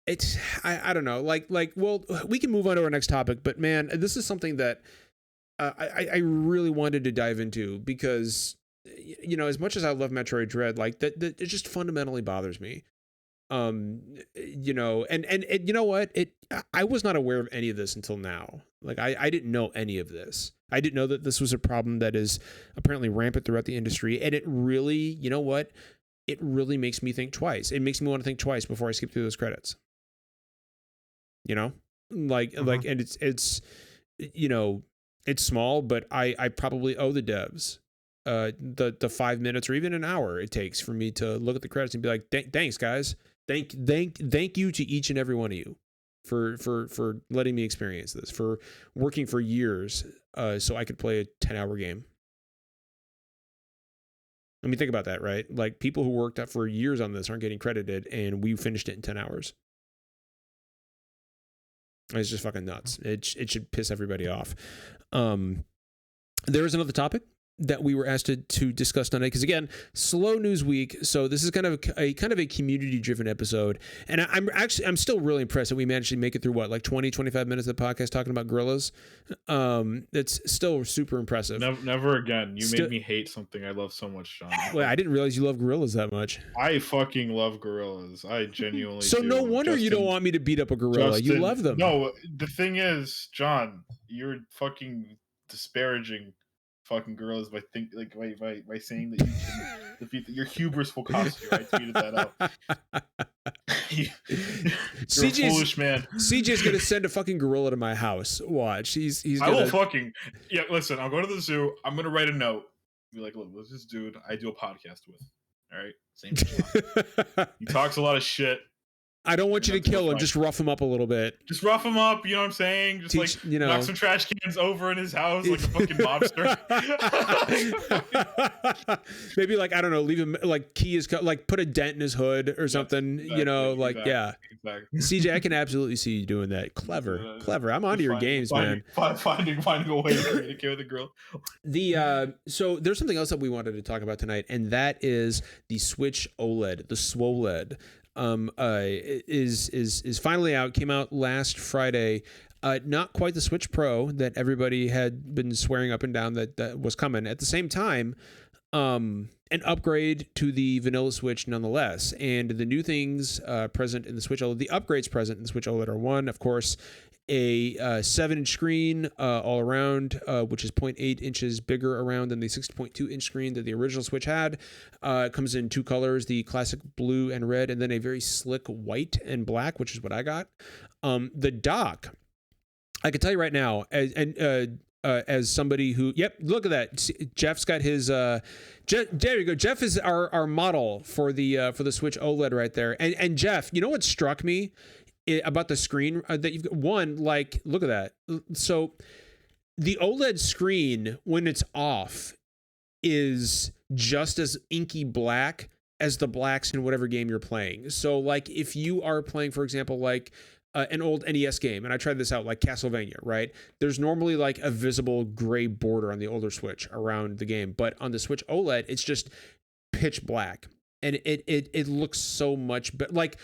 It's I don't know, like well, we can move on to our next topic, but man, this is something that I really wanted to dive into, because as much as I love Metroid Dread, like that it just fundamentally bothers me. And you know what, I was not aware of any of this until now. Like, I didn't know any of this. I didn't know that this was a problem that is apparently rampant throughout the industry, and it really, it really makes me think twice. It makes me want to think twice before I skip through those credits. Like, and it's it's small, but I probably owe the devs the 5 minutes or even an hour it takes for me to look at the credits and be like, thanks guys. Thank you to each and every one of you for letting me experience this, for working for years so I could play a 10-hour game. I mean, think about that, right? Like, people who worked up for years on this aren't getting credited, and we finished it in 10 hours. It's just fucking nuts. It should piss everybody off. There is another topic that we were asked to discuss tonight, because again, slow news week, so this is kind of a community driven episode, and I'm still really impressed that we managed to make it through 20-25 minutes of the podcast talking about gorillas. It's still super impressive. Never again. You made me hate something I love so much, John. Wait, I didn't realize you love gorillas that much. I fucking love gorillas. I genuinely so do. No wonder you don't want me to beat up a gorilla. You love them. No, the thing is, John, you're fucking disparaging fucking gorillas by saying that you can defeat your hubris will cost you. I tweeted that out. You're a foolish man. CJ's gonna send a fucking gorilla to my house. Watch, he's gonna... I will fucking listen, I'll go to the zoo, I'm gonna write a note, be like, look, this dude I do a podcast with. All right, same thing. He talks a lot of shit. I don't want you to kill him. Just rough him up a little bit. Just rough him up. You know what I'm saying? Just knock some trash cans over in his house like a fucking mobster. Maybe I don't know. Leave him key his put a dent in his hood or something. Exactly, yeah. Exactly. CJ, I can absolutely see you doing that. Clever. I'm onto your games, man. Finding a way to communicate with the girl. So there's something else that we wanted to talk about tonight, and that is the Switch OLED, the SWOLED. Is finally out. Came out last Friday. Not quite the Switch Pro that everybody had been swearing up and down that was coming. At the same time, an upgrade to the vanilla Switch nonetheless. And the new things present in the Switch OLED, the upgrades present in the Switch OLED are, one, of course, a 7-inch screen all around, which is 0.8 inches bigger around than the 6.2-inch screen that the original Switch had. It comes in 2 colors, the classic blue and red, and then a very slick white and black, which is what I got. The dock, I can tell you right now, as somebody who, yep, look at that. Jeff's got his, there you go. Jeff is our model for the Switch OLED right there. And Jeff, you know what struck me about the screen that you've got? One, like, look at that. So the OLED screen, when it's off, is just as inky black as the blacks in whatever game you're playing. So like if you are playing, for example, like an old NES game, and I tried this out, like Castlevania, right? There's normally like a visible gray border on the older Switch around the game, but on the Switch OLED, it's just pitch black. And it looks so much better. Like,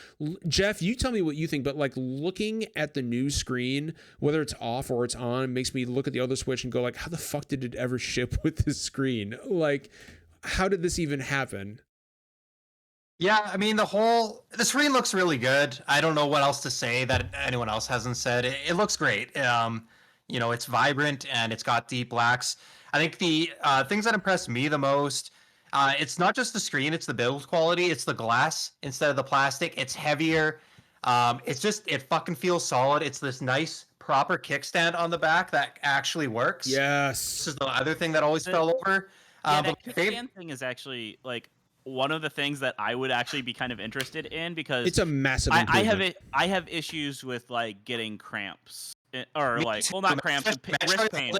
Jeff, you tell me what you think, but like looking at the new screen, whether it's off or it's on, makes me look at the other Switch and go like, how the fuck did it ever ship with this screen? Like, how did this even happen? Yeah, I mean, the screen looks really good. I don't know what else to say that anyone else hasn't said. It looks great. It's vibrant and it's got deep blacks. I think the things that impressed me the most, it's not just the screen, it's the build quality. It's the glass instead of the plastic. It's heavier. It fucking feels solid. It's this nice, proper kickstand on the back that actually works. Yes. This is the other thing that always fell over. That kickstand thing is actually like one of the things that I would actually be kind of interested in, because it's a massive improvement. I have issues with like getting cramps or like, well, not cramps, wrist pain.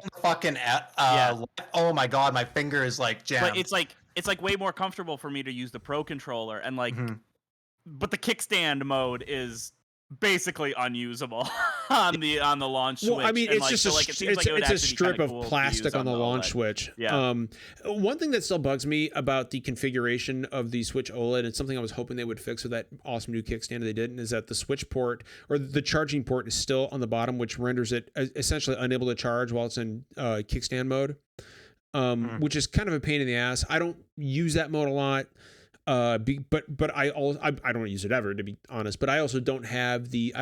Oh my god, my finger is like jammed. But it's like way more comfortable for me to use the Pro controller, and like, but the kickstand mode is basically unusable on the launch Switch. Well, I mean, it's like, just so like, it's a strip of cool plastic on the launch Switch. Yeah. One thing that still bugs me about the configuration of the Switch OLED, and something I was hoping they would fix with that awesome new kickstand they didn't, is that the Switch port or the charging port is still on the bottom, which renders it essentially unable to charge while it's in kickstand mode, which is kind of a pain in the ass. I don't use that mode a lot. But I don't use it ever, to be honest. But I also don't have the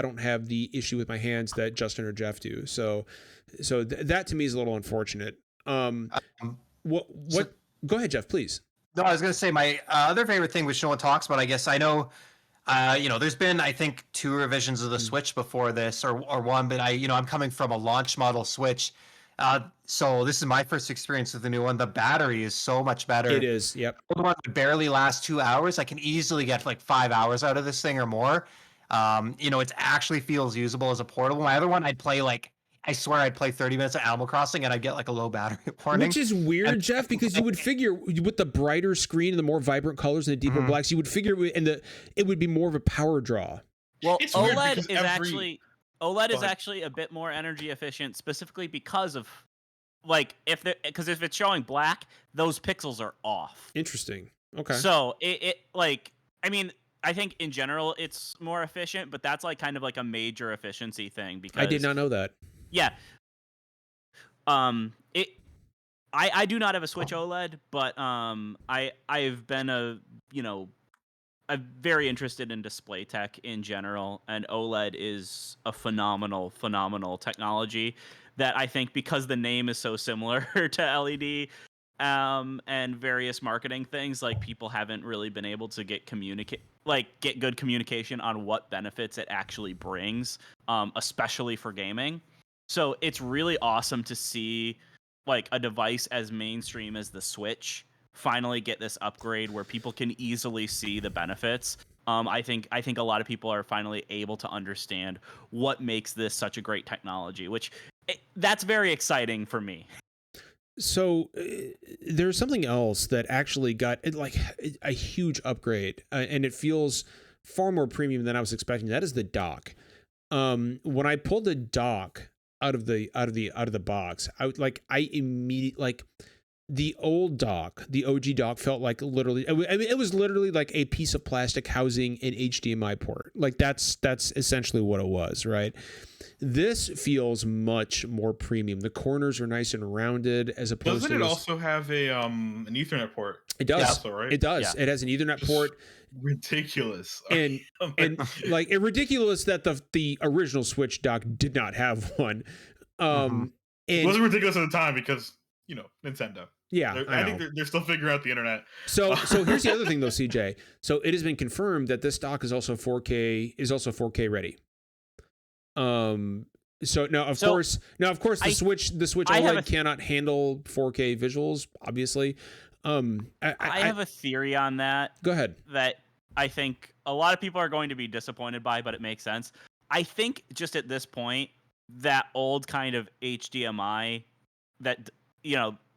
issue with my hands that Justin or Jeff do. So that to me is a little unfortunate. What? Go ahead, Jeff, please. No, I was gonna say my other favorite thing, which no one talks about. I guess I know. There's been, I think, 2 revisions of the Switch before this, or one. But I'm coming from a launch model Switch. So this is my first experience with the new one. The battery is so much better. It is, yep. The one would barely last 2 hours. I can easily get like 5 hours out of this thing or more. It actually feels usable as a portable. My other one, I swear I'd play 30 minutes of Animal Crossing and I'd get like a low battery warning. Which is weird, Jeff, because you would figure with the brighter screen and the more vibrant colors and the deeper blacks, you would figure it would be more of a power draw. Well, OLED is actually a bit more energy efficient, specifically because of like if it's showing black, those pixels are off. Interesting. Okay. So I think in general it's more efficient, but that's like kind of like a major efficiency thing because I did not know that. Yeah. I do not have a Switch OLED, but I've been I'm very interested in display tech in general, and OLED is a phenomenal technology that I think, because the name is so similar to LED and various marketing things, like people haven't really been able to get good communication on what benefits it actually brings, especially for gaming. So it's really awesome to see like a device as mainstream as the Switch finally get this upgrade where people can easily see the benefits. I think a lot of people are finally able to understand what makes this such a great technology, that's very exciting for me. So there's something else that actually got like a huge upgrade, and it feels far more premium than I was expecting. That is the dock. When I pulled the dock out of the box, I immediately the old dock, the OG dock, felt like literally. I mean, it was literally like a piece of plastic housing an HDMI port. Like that's essentially what it was, right? This feels much more premium. The corners are nice and rounded, as opposed Doesn't to. it also have a an Ethernet port? It does. Also, right? It does. Yeah. It has an Ethernet port. Ridiculous. And like it ridiculous that the original Switch dock did not have one. Mhm. It And wasn't ridiculous at the time because Nintendo. yeah, I think they're still figuring out the internet. So here's the other thing though, CJ. So it has been confirmed that this dock is also 4K ready. So now of course the Switch I have OLED cannot handle 4K visuals, obviously. I have a theory on that. Go ahead. That I think a lot of people are going to be disappointed by, but it makes sense. I think just at this point, that old kind of HDMI, that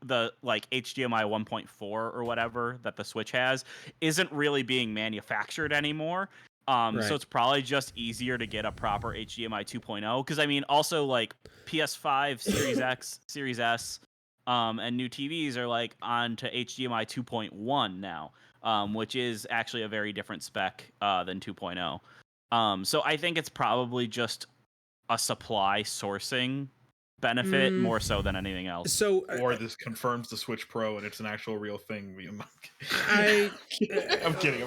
the like HDMI 1.4 or whatever that the Switch has, isn't really being manufactured anymore. Right. So it's probably just easier to get a proper HDMI 2.0. Because I mean, also like PS5, Series X, Series S, and new TVs are like on to HDMI 2.1 now, which is actually a very different spec than 2.0. So I think it's probably just a supply sourcing benefit more so than anything else. So Or this confirms the Switch Pro and it's an actual real thing. I'm kidding.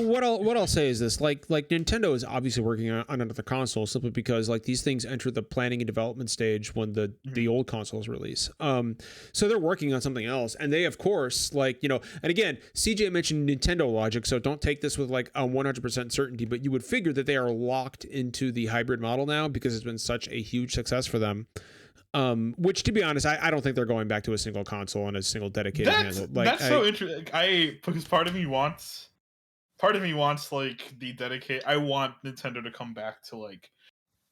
What I'll say is this: like Nintendo is obviously working on another console simply because like these things enter the planning and development stage when the old consoles release. So they're working on something else, and they of course and again, CJ mentioned Nintendo logic, so don't take this with like a 100% certainty, but you would figure that they are locked into the hybrid model now because it's been such a huge success for them. Which, to be honest, I don't think they're going back to a single console and a single dedicated handle. Like, that's so interesting. Because part of me wants like the dedicate. I want Nintendo to come back to like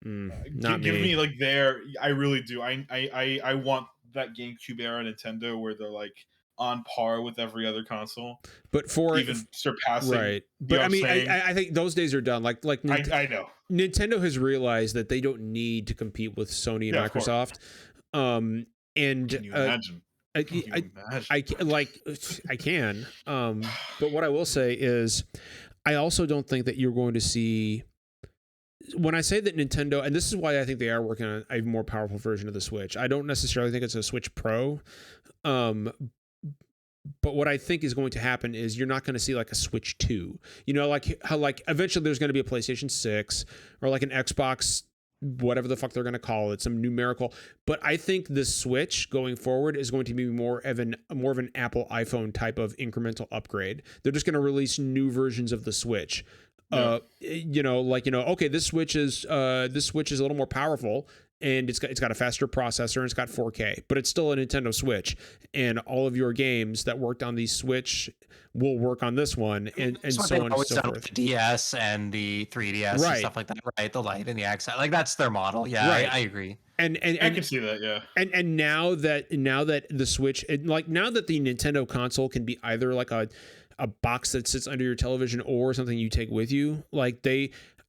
give me like their. I really do. I want that GameCube era Nintendo where they're like on par with every other console, but for even surpassing. Right, but I mean, I think those days are done. Like I know. Nintendo has realized that they don't need to compete with Sony and Microsoft. And can you imagine? I can. But what I will say is, I also don't think that you're going to see. When I say that Nintendo, and this is why I think they are working on a more powerful version of the Switch. I don't necessarily think it's a Switch Pro. But what I think is going to happen is you're not going to see like a Switch 2. Like how like eventually there's going to be a PlayStation 6 or like an Xbox, whatever the fuck they're going to call it, some numerical. But I think the Switch going forward is going to be more of an Apple iPhone type of incremental upgrade. They're just going to release new versions of the Switch. Yeah. Okay, this Switch is a little more powerful. And it's got a faster processor and it's got 4K, but it's still a Nintendo Switch. And all of your games that worked on the Switch will work on this one, and so on and so forth. The DS and the 3DS and stuff like that, right? The Lite and the X, like that's their model. Yeah, right. I agree. And I can see that, yeah. And now that the Switch, now that the Nintendo console can be either like a box that sits under your television or something you take with you,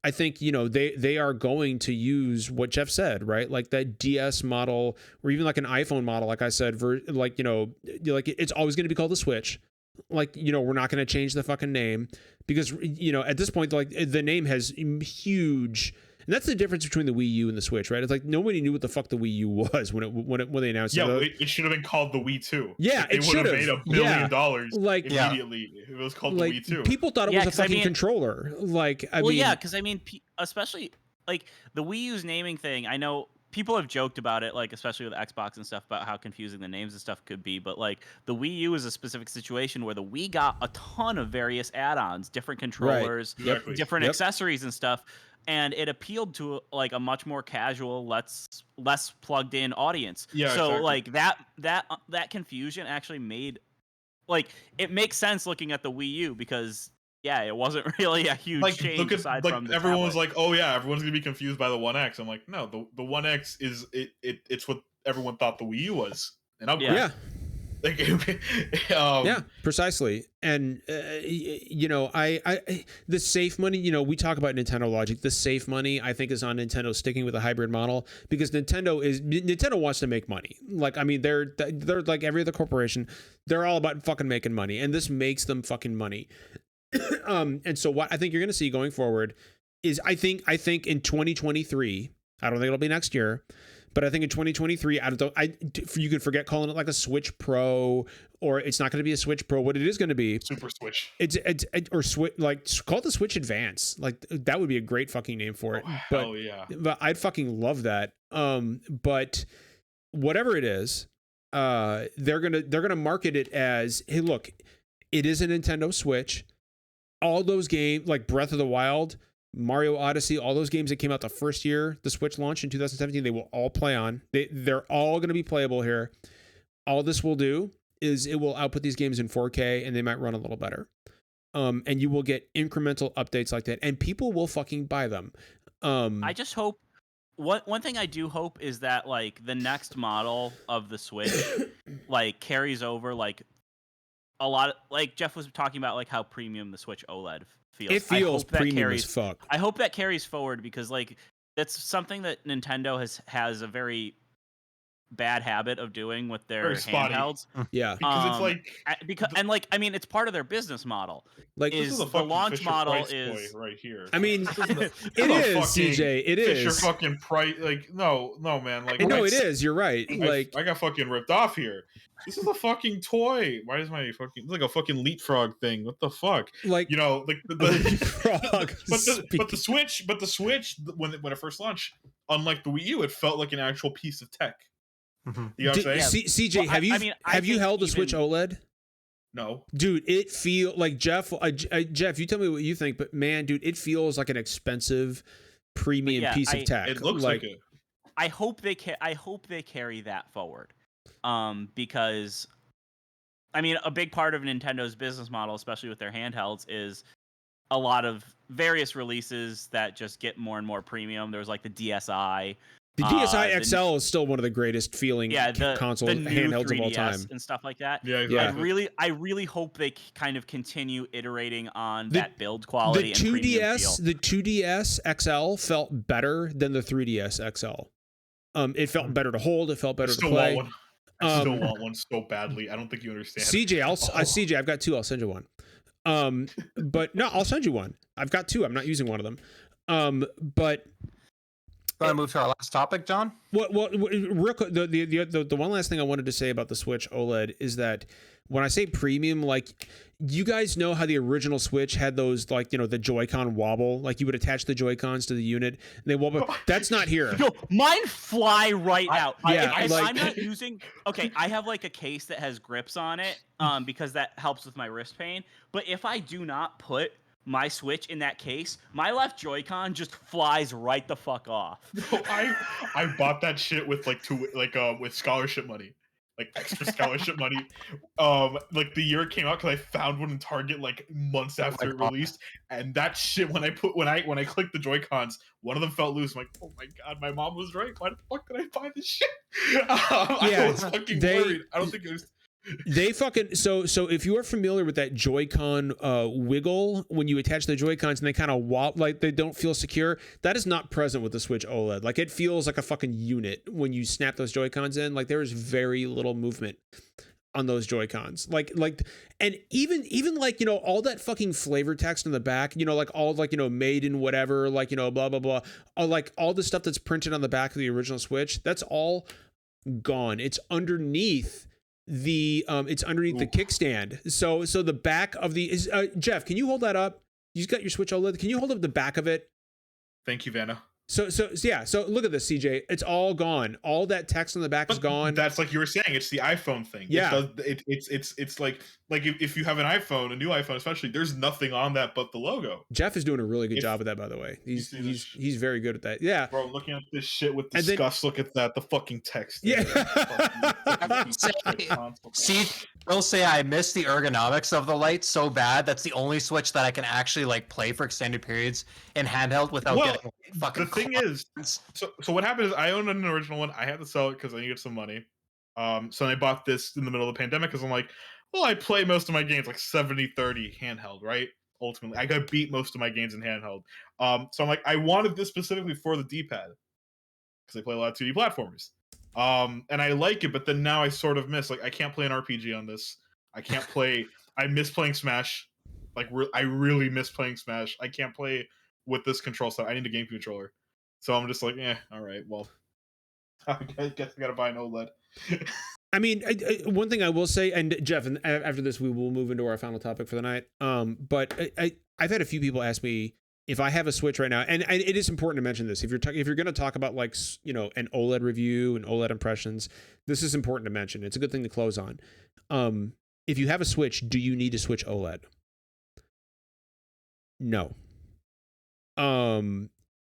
I think, they are going to use what Jeff said, right? Like that DS model or even like an iPhone model, like I said, it's always going to be called the Switch. We're not going to change the fucking name because, at this point, like the name has huge. And that's the difference between the Wii U and the Switch, right? It's like nobody knew what the fuck the Wii U was when they announced it. Yeah, it should have been called the Wii 2. Yeah, it would have made $1 billion immediately. Yeah. It was called the Wii 2. People thought it was a fucking controller. Because especially like the Wii U's naming thing. I know people have joked about it, like especially with Xbox and stuff, about how confusing the names and stuff could be. But like the Wii U is a specific situation where the Wii got a ton of various add-ons, different controllers, different accessories and stuff. And it appealed to like a much more casual, less plugged in audience. Yeah. So exactly. like that confusion actually made like it makes sense looking at the Wii U because it wasn't really a huge change aside from the everyone was tablet. like, oh yeah, everyone's gonna be confused by the One X. I'm like, no, the One X is it's what everyone thought the Wii U was. An upgrade. Yeah. Like, Yeah, precisely. And you know, I the safe money, you know, we talk about Nintendo logic. The safe money, I think, is on Nintendo sticking with a hybrid model, because Nintendo wants to make money. Like, I mean, they're like every other corporation. They're all about fucking making money, and this makes them fucking money. And so what I think you're going to see going forward is, I think in 2023, I don't think it'll be next year, but I think in 2023, you could forget calling it like a Switch Pro, or it's not going to be a Switch Pro. What it is going to be, Super Switch. Or Switch, like, call it the Switch Advance. Like, that would be a great fucking name for it. Oh, but hell yeah. But I'd fucking love that. But whatever it is, they're gonna market it as, hey, look, it is a Nintendo Switch. All those games, like Breath of the Wild, Mario Odyssey, all those games that came out the first year the Switch launched in 2017, they will all play on. They're all going to be playable here. All this will do is it will output these games in 4K, and they might run a little better. And you will get incremental updates like that, and people will fucking buy them. I just hope, one thing I do hope is that, like, the next model of the Switch like carries over, like, a lot of, like Jeff was talking about, like how premium the Switch OLED feels. It feels premium as fuck. I hope that carries forward, because, like, that's something that Nintendo has a very bad habit of doing with their handhelds. Yeah, because it's like, I mean, it's part of their business model. Like, this is a the launch Fisher model Price is toy right here. I mean, it is CJ. It is Fisher fucking price. Like, no, man. Like, no, it is. You're right. Like, I got fucking ripped off here. This is a fucking toy. Why is my fucking, it's like a fucking leapfrog thing? What the fuck? Like, you know, like the leapfrog. but the Switch when it first launched, unlike the Wii U, it felt like an actual piece of tech. Mm-hmm. You know what I'm saying? CJ, have you held a Switch OLED? No, dude. It feel like Jeff. Jeff, you tell me what you think, but man, dude, it feels like an expensive premium piece of tech. It looks like it. I hope they carry that forward. Because, I mean, a big part of Nintendo's business model, especially with their handhelds, is a lot of various releases that just get more and more premium. There was like the DSi. The DSi XL is still one of the greatest feeling console handhelds of all time, and stuff like that. Yeah, exactly. I really hope they kind of continue iterating on that build quality. The 2DS XL felt better than the 3DS XL. It felt better to hold. It felt better to play. I still want one so badly. I don't think you understand. CJ, CJ, I've got two. I'll send you one. But no, I'll send you one. I've got two. I'm not using one of them. But Want to move to our last topic, John? Well, real quick, the one last thing I wanted to say about the Switch OLED is that when I say premium, like, you guys know how the original Switch had those, like, you know, the Joy-Con wobble, like you would attach the Joy-Cons to the unit and they wobble. That's not here. No, mine fly right out. I'm not using. Okay, I have like a case that has grips on it, because that helps with my wrist pain. But if I do not put my Switch in that case, my left Joy-Con just flies right the fuck off. No, I bought that shit with with scholarship money, like extra scholarship money, like the year it came out, because I found one in Target like months after it released, and that shit when I clicked the Joy-Cons, one of them felt loose. I'm like, oh my god, my mom was right. Why the fuck did I buy this shit? I was fucking worried. I don't think it was. They fucking so if you are familiar with that Joy-Con wiggle when you attach the Joy-Cons and they kind of wobble, like they don't feel secure, that is not present with the Switch OLED. Like, it feels like a fucking unit when you snap those Joy-Cons in. Like, there is very little movement on those Joy-Cons. Like and even like, you know, all that fucking flavor text in the back, you know, like all, like, you know, made in whatever, like, you know, blah blah blah, like all the stuff that's printed on the back of the original Switch, that's all gone. It's underneath the kickstand. So the back of the Jeff, can you hold that up? You've got your Switch OLED. Can you hold up the back of it? Thank you, Vanna. So look at this, CJ. It's all gone. All that text on the back is gone. That's like you were saying. It's the iPhone thing. Yeah. It's like if you have an iPhone, a new iPhone especially, there's nothing on that but the logo. Jeff is doing a really good job with that, by the way. He's very good at that. Yeah. Bro, I'm looking at this shit with disgust. Look at that. The fucking text. Yeah. See, I'll say I miss the ergonomics of the light so bad. That's the only Switch that I can actually like play for extended periods in handheld without getting fucking. The thing is, so what happened is I owned an original one. I had to sell it because I needed some money. So I bought this in the middle of the pandemic because I'm like, well, I play most of my games like 70-30 handheld, right? Ultimately, I could beat most of my games in handheld. So I'm like, I wanted this specifically for the D-pad because I play a lot of 2D platformers. And I like it, but then now I sort of miss, like, I can't play an RPG on this. I can't play. I miss playing Smash. Like, I really miss playing Smash. I can't play with this control set. I need a game controller. So I'm just like, all right, well, I guess I gotta buy an OLED. I mean, one thing I will say, and Jeff, and after this, we will move into our final topic for the night. But I've had a few people ask me if I have a Switch right now, and it is important to mention this. If you're going to talk about, like, an OLED review and OLED impressions, this is important to mention. It's a good thing to close on. If you have a Switch, do you need to switch OLED? No.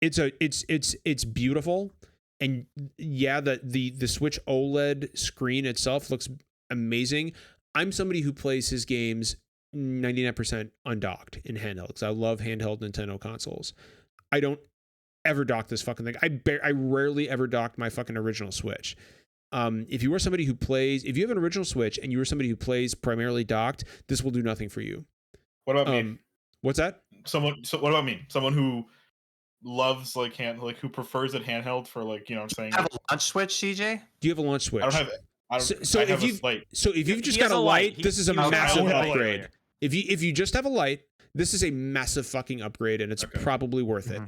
It's beautiful. And yeah, the Switch OLED screen itself looks amazing. I'm somebody who plays his games 99% undocked in handheld because I love handheld Nintendo consoles. I don't ever dock this fucking thing. I rarely ever docked my fucking original Switch. If you are somebody who plays, if you have an original Switch and you are somebody who plays primarily docked, this will do nothing for you. What about me? What's that? What about me? Someone who loves who prefers it handheld for, like, you know what I'm saying? Have a launch Switch, CJ? Do you have a launch Switch? I don't have it. I have a Lite. So if you've just He has got a a Lite, Lite. this is a He was massive gonna upgrade. later. If you just have a Lite, this is a massive fucking upgrade, and it's probably worth it.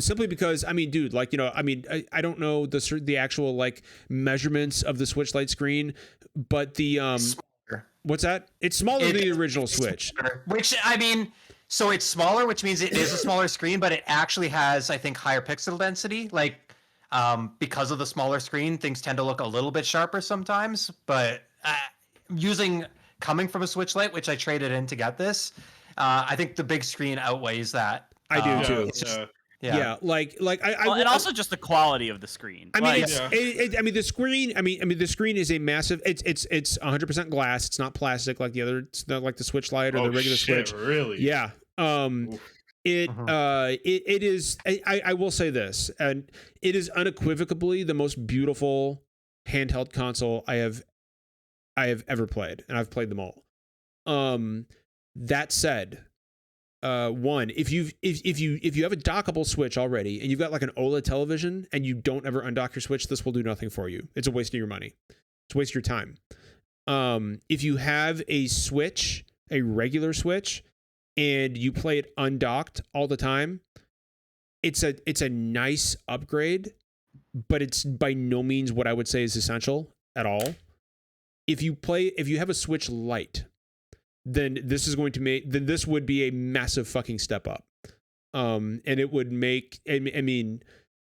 Simply because, I mean, dude, like, I don't know the actual, like, measurements of the Switch Lite screen, but the what's that? It's smaller than the original Switch. Smaller, which, I mean, so it's smaller, which means it is a smaller screen, but it actually has, I think, higher pixel density. Like, because of the smaller screen, things tend to look a little bit sharper sometimes. But coming from a Switch Lite, which I traded in to get this, I think the big screen outweighs that. I do too. It's just, Yeah, and also just the quality of the screen. I mean, Like, I mean the screen. I mean the screen is a massive. It's 100% glass. It's not plastic like the other. It's not like the Switch Lite or the regular Switch. Really? Yeah. It is. I will say this, and it is unequivocally the most beautiful handheld console I have ever played, and I've played them all. That said, one, if you have a dockable Switch already and you've got like an OLED television and you don't ever undock your Switch, this will do nothing for you. It's a waste of your money. It's a waste of your time. If you have a Switch, a regular Switch, and you play it undocked all the time, it's a nice upgrade, but it's by no means what I would say is essential at all. If you have a Switch Lite, then this would be a massive fucking step up. And it would make, I mean,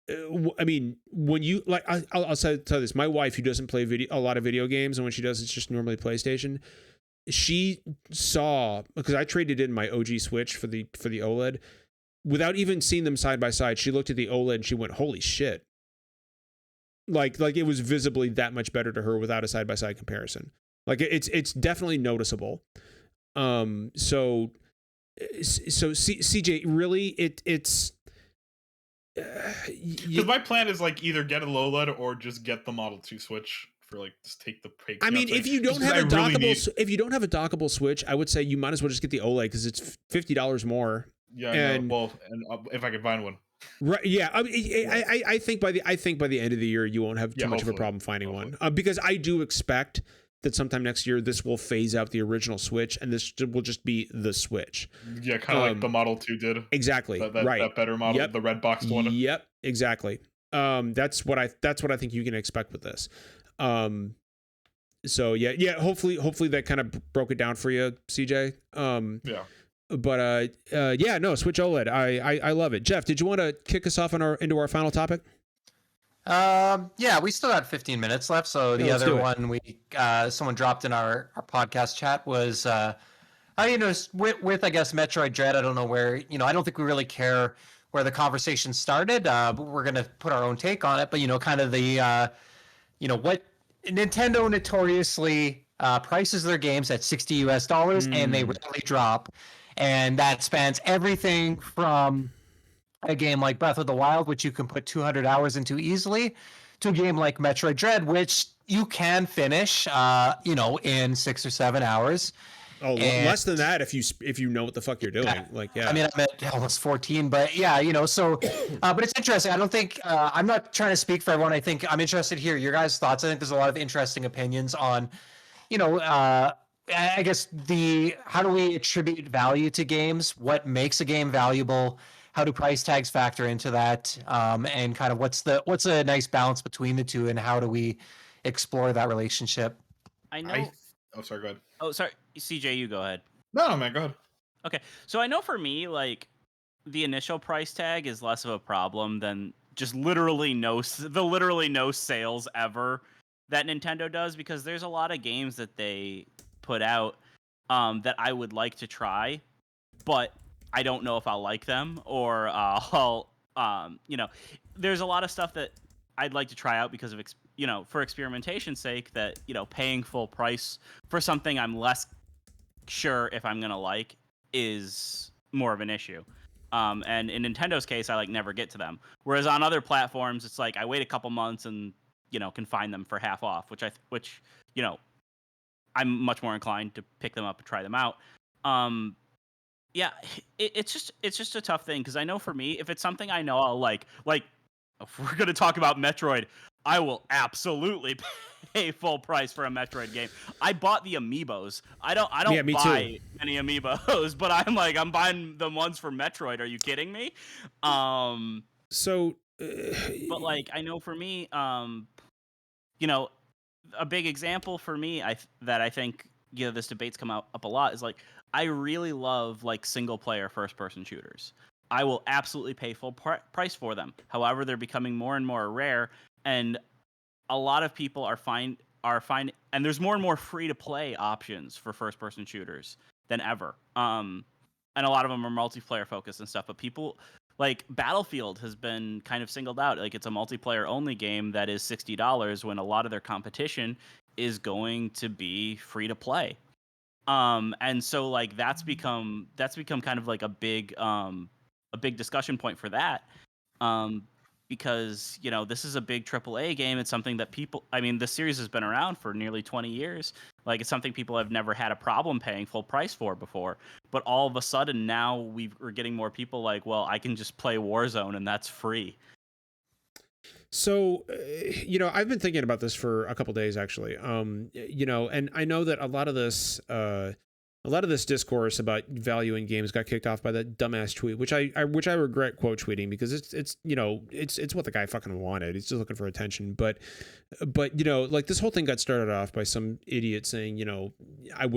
when you, like, I'll tell you this, my wife, who doesn't play a lot of video games, and when she does, it's just normally PlayStation. She saw, because I traded in my OG Switch for the OLED, without even seeing them side by side. She looked at the OLED and she went, "Holy shit!" Like it was visibly that much better to her without a side by side comparison. Like it's definitely noticeable. So CJ, really, it's because my plan is like either get a OLED or just get the Model 2 Switch for, like, just take the pay. I mean, if you don't have a dockable Switch, I would say you might as well just get the OLED because it's $50 more. Yeah, and if I could find one. Right. Yeah. I mean, I think by the end of the year you won't have too much of a problem finding one, because I do expect that sometime next year this will phase out the original Switch and this will just be the Switch. Yeah, kind of like the Model 2 did. Exactly. Right. That better model, the red boxed one. Yep. Exactly. That's what I think you can expect with this. So yeah. Hopefully that kind of broke it down for you, CJ. Yeah. But Switch OLED. I love it. Jeff, did you want to kick us off into our final topic? Yeah, we still had 15 minutes left. So the other one someone dropped in our podcast chat was with I guess Metroid Dread. I don't know where, I don't think we really care where the conversation started, but we're gonna put our own take on it. But kind of the what Nintendo notoriously prices their games at $60 and they rarely drop. And that spans everything from a game like Breath of the Wild, which you can put 200 hours into easily, to a game like Metroid Dread, which you can finish, in 6 or 7 hours. Oh, And- less than that if you know what the fuck you're doing. Yeah. Like, yeah. I mean, I'm at almost 14, but yeah, so, but it's interesting. I don't think, I'm not trying to speak for everyone. I think I'm interested to hear your guys' thoughts. I think there's a lot of interesting opinions on, I guess how do we attribute value to games? What makes a game valuable? How do price tags factor into that? And kind of what's a nice balance between the two, and how do we explore that relationship? I know. Oh, sorry. Go ahead. Oh, sorry, CJ, you go ahead. No, man. Go ahead. Okay, so I know for me, like, the initial price tag is less of a problem than just literally no sales ever that Nintendo does, because there's a lot of games that they put out that I would like to try, but I don't know if I'll like them, or there's a lot of stuff that I'd like to try out because of for experimentation's sake, that paying full price for something I'm less sure if I'm gonna like is more of an issue. And in Nintendo's case, I never get to them. Whereas on other platforms, it's like I wait a couple months and can find them for half off, which I'm much more inclined to pick them up and try them out. Yeah, it's just a tough thing, because I know for me, if it's something I know I'll like if we're gonna talk about Metroid, I will absolutely pay full price for a Metroid game. I bought the amiibos. I don't buy many amiibos, but I'm buying the ones for Metroid. Are you kidding me? So, but I know for me, a big example for me, that I think this debate's come up a lot, is I really love single player first person shooters. I will absolutely pay full price for them. However, they're becoming more and more rare, and a lot of people are finding, and there's more and more free to play options for first person shooters than ever. And a lot of them are multiplayer focused and stuff, but people Battlefield has been kind of singled out. It's a multiplayer only game that is $60, when a lot of their competition is going to be free to play. And so that's become kind of a big discussion point for that. Because this is a big AAA game. It's something that this series has been around for nearly 20 years. It's something people have never had a problem paying full price for before. But all of a sudden now we're getting more people well, I can just play Warzone and that's free. So, I've been thinking about this for a couple days actually. And I know that a lot of this discourse about value in games got kicked off by that dumbass tweet, which I regret quote tweeting, because it's what the guy fucking wanted. He's just looking for attention. But this whole thing got started off by some idiot saying, I'd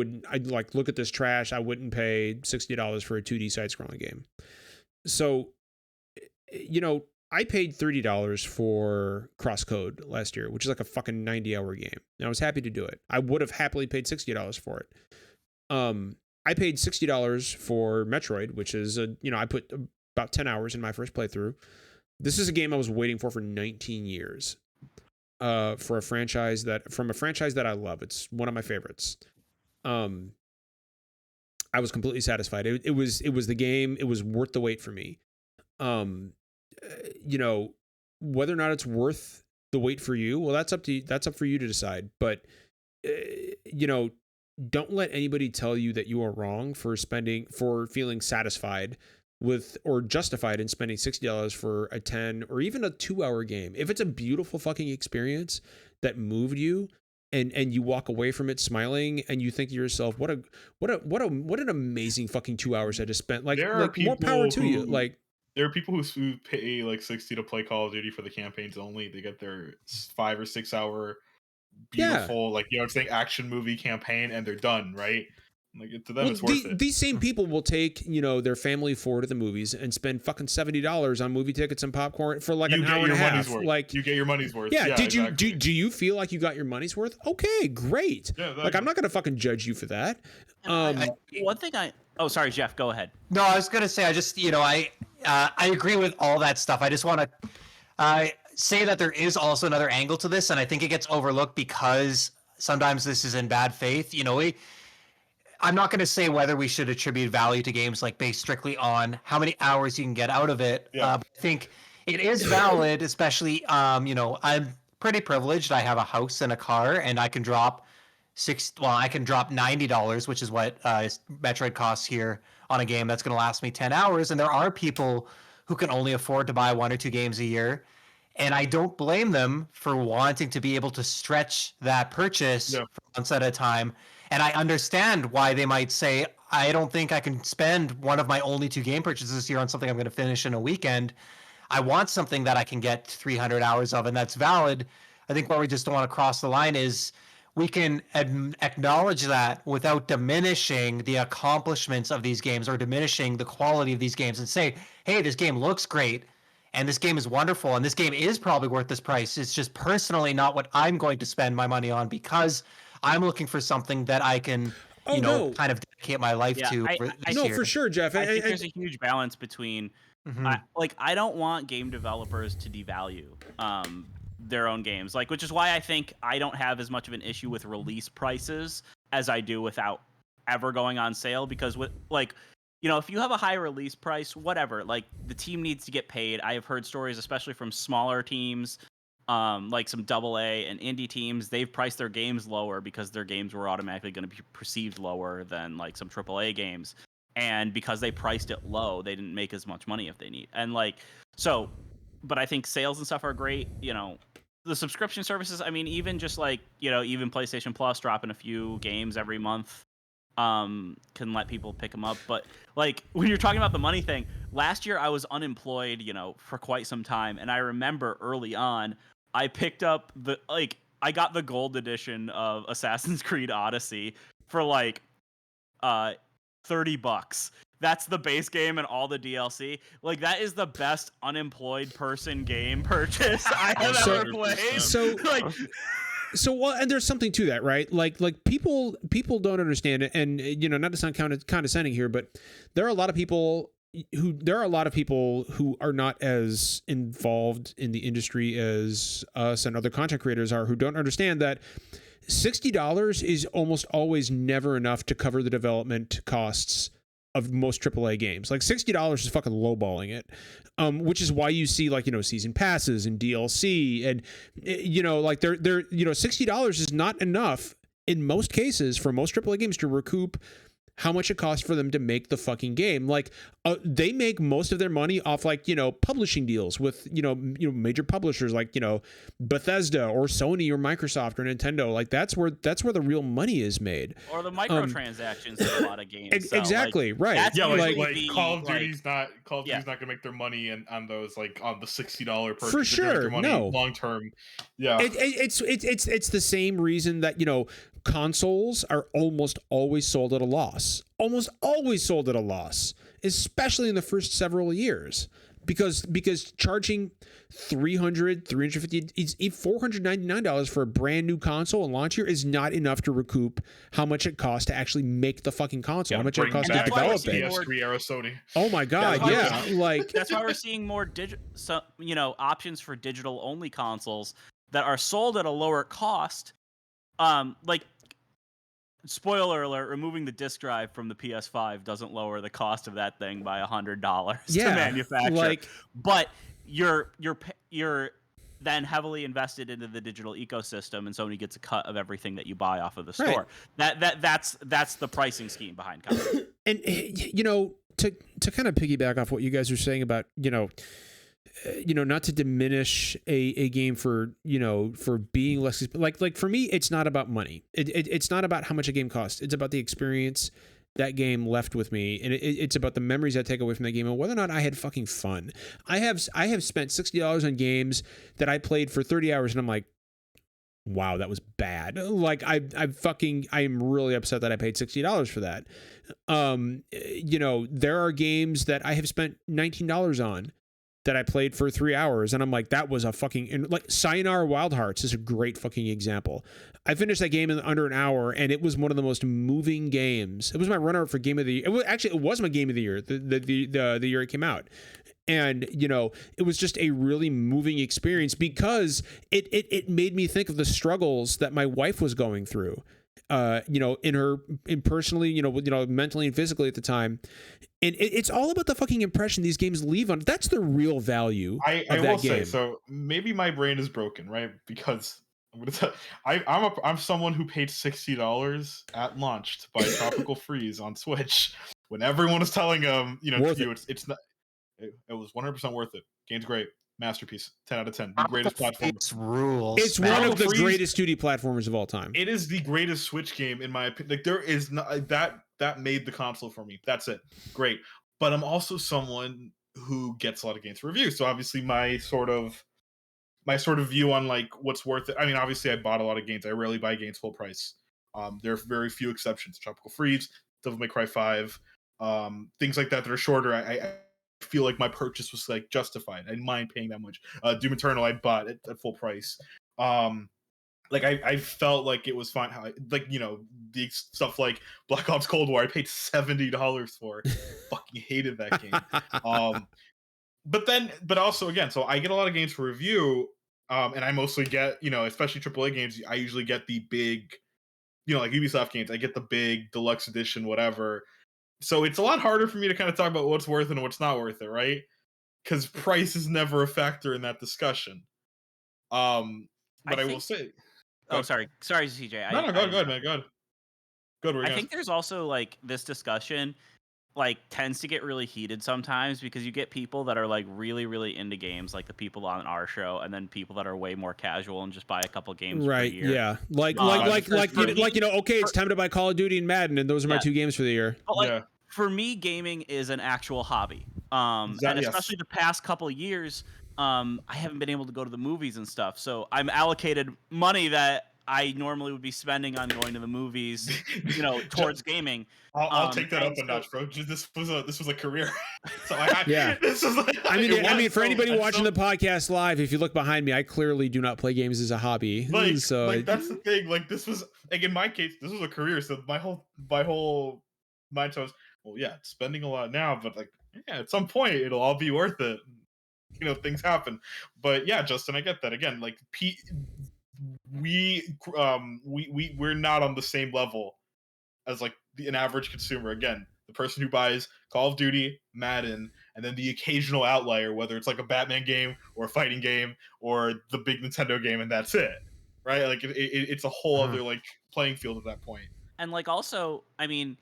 look at this trash. I wouldn't pay $60 for a 2D side scrolling game. So, I paid $30 for Crosscode last year, which is a fucking 90-hour game. And I was happy to do it. I would have happily paid $60 for it. I paid $60 for Metroid, which is I put about 10 hours in my first playthrough. This is a game I was waiting for 19 years. From a franchise that I love. It's one of my favorites. I was completely satisfied. It was the game. It was worth the wait for me. Whether or not it's worth the wait for you, well, that's up for you to decide. But don't let anybody tell you that you are wrong for feeling satisfied with or justified in spending $60 for a 10 or even a 2-hour game. If it's a beautiful fucking experience that moved you and you walk away from it smiling and you think to yourself, what an amazing fucking 2 hours I just spent. More power to you. There are people who pay $60 to play Call of Duty for the campaigns only. They get their 5 or 6 hour beautiful, action movie campaign, and they're done, right? To them, it's worth it. These same people will take, their family forward to the movies and spend fucking $70 on movie tickets and popcorn for an hour and a half. You get your money's worth. Yeah. Exactly. Do you feel like you got your money's worth? Okay, great. Yeah, I'm not gonna fucking judge you for that. One thing oh, sorry, Jeff, go ahead. No, I was gonna say, I just, I agree with all that stuff. I just want to say that there is also another angle to this, and I think it gets overlooked because sometimes this is in bad faith. I'm not going to say whether we should attribute value to games based strictly on how many hours you can get out of it. Yeah. I think it is valid, especially I'm pretty privileged. I have a house and a car, and I can drop $90, which is what Metroid costs here on a game that's going to last me 10 hours. And there are people who can only afford to buy 1 or 2 games a year. And I don't blame them for wanting to be able to stretch that purchase for months at a time. And I understand why they might say, I don't think I can spend one of my only 2 game purchases this year on something I'm going to finish in a weekend. I want something that I can get 300 hours of, and that's valid. I think where we just don't want to cross the line is we can acknowledge that without diminishing the accomplishments of these games or diminishing the quality of these games, and say, hey, this game looks great and this game is wonderful and this game is probably worth this price. It's just personally not what I'm going to spend my money on, because I'm looking for something that I can kind of dedicate my life to. For sure, Jeff. I think there's a huge balance between I don't want game developers to devalue their own games, which is why I think I don't have as much of an issue with release prices as I do without ever going on sale, because with if you have a high release price, whatever, the team needs to get paid. I have heard stories, especially from smaller teams, like some AA and indie teams, they've priced their games lower because their games were automatically going to be perceived lower than some AAA games. And because they priced it low, they didn't make as much money if they need. And but I think sales and stuff are great. The subscription services, I mean, even just even PlayStation Plus dropping a few games every month can let people pick them up. But when you're talking about the money thing, last year I was unemployed, for quite some time. And I remember early on, I picked up I got the gold edition of Assassin's Creed Odyssey for $30. That's the base game and all the DLC. That is the best unemployed person game purchase I have ever played. And there's something to that, right? People don't understand it, and not to sound condescending here, but there are a lot of people who are not as involved in the industry as us and other content creators are, who don't understand that $60 is almost always never enough to cover the development costs of most AAA games. $60 is fucking lowballing it, which is why you see season passes and DLC, and $60 is not enough in most cases for most AAA games to recoup how much it costs for them to make the fucking game. They make most of their money off publishing deals with major publishers like Bethesda or Sony or Microsoft or Nintendo. That's where the real money is made. Or the microtransactions that a lot of games sell. Exactly, right. Call of Duty's not gonna make their money on those on the $60 purchase. For sure, no. Long term. Yeah. It's the same reason that consoles are almost always sold at a loss. Almost always sold at a loss, especially in the first several years. Because charging $300, $350, $499 for a brand new console and launch year is not enough to recoup how much it costs to actually make the fucking console, how much it costs to develop it. PS3 era Sony. Oh my god, yeah. That's why we're seeing more options for digital only consoles that are sold at a lower cost. Spoiler alert, removing the disc drive from the PS5 doesn't lower the cost of that thing by $100 to manufacture. But you're then heavily invested into the digital ecosystem, and Sony gets a cut of everything that you buy off of the store. Right. That's the pricing scheme behind content. And to kind of piggyback off what you guys are saying about not to diminish a game for being less, for me, it's not about money. It's not about how much a game costs. It's about the experience that game left with me, and it's about the memories I take away from that game and whether or not I had fucking fun. I have spent $60 on games that I played for 30 hours, and I'm like, wow, that was bad. I am really upset that I paid $60 for that. There are games that I have spent $19 on that I played for 3 hours, and I'm like, that was a fucking, Sayonara Wild Hearts is a great fucking example. I finished that game in under an hour, and it was one of the most moving games. It was my runner-up for game of the year. It was my game of the year, the year it came out. And, it was just a really moving experience because it made me think of the struggles that my wife was going through. personally, mentally and physically at the time. And it's all about the fucking impression these games leave on. That's the real value I of will that say, game. so maybe my brain is broken, right? Because I'm gonna tell, I'm someone who paid $60 at launch to buy Tropical Freeze on Switch when everyone was telling Worth it's not. It was 100% worth it. Game's great, masterpiece, 10 out of 10, the greatest platform. Rules. It's one of the Freeze- greatest 2D platformers of all time. It is the greatest Switch game in my opinion. Like there is not that made the console for me. That's it. Great. But I'm also someone who gets a lot of games for review. So obviously my sort of view on like what's worth it. I mean, obviously I bought a lot of games. I rarely buy games full price. There are very few exceptions. Tropical Freeze, Devil May Cry 5, things like that are shorter. I feel like my purchase was like justified. I didn't mind paying that much. Doom Eternal I bought at full price. Like I felt like it was fine. How the stuff like Black Ops Cold War I paid $70 for. Fucking hated that game. But also again, so I get a lot of games for review, and I mostly get especially AAA games. I usually get the big, like Ubisoft games. I get the big deluxe edition, whatever. So it's a lot harder for me to kind of talk about what's worth it and what's not worth it, right? Because price is never a factor in that discussion. But I will say. Oh, sorry, CJ. No, go ahead, man. Go ahead. Good. I think there's also like this discussion like tends to get really heated sometimes because you get people that are like really, really into games, like the people on our show, and then people that are way more casual and just buy a couple games per year. Yeah, okay, it's time to buy Call of Duty and Madden, and those are my 2 games for the year. But for me, gaming is an actual hobby, and especially the past couple of years, I haven't been able to go to the movies and stuff, so I'm allocated money that I normally would be spending on going to the movies, towards gaming. I'll take that up a notch, bro. This was a career. So this is like, I mean, for anybody watching the podcast live, if you look behind me, I clearly do not play games as a hobby. That's the thing. Like this was like in my case, this was a career. So my whole mind was, well, yeah, spending a lot now, but like, yeah, at some point it'll all be worth it. Things happen. But yeah, Justin, I get that. Again, like we're not on the same level as like an average consumer. Again, the person who buys Call of Duty, Madden, and then the occasional outlier, whether it's like a Batman game or a fighting game or the big Nintendo game, and that's it, right? Like it's a whole other like playing field at that point. And like also, I mean,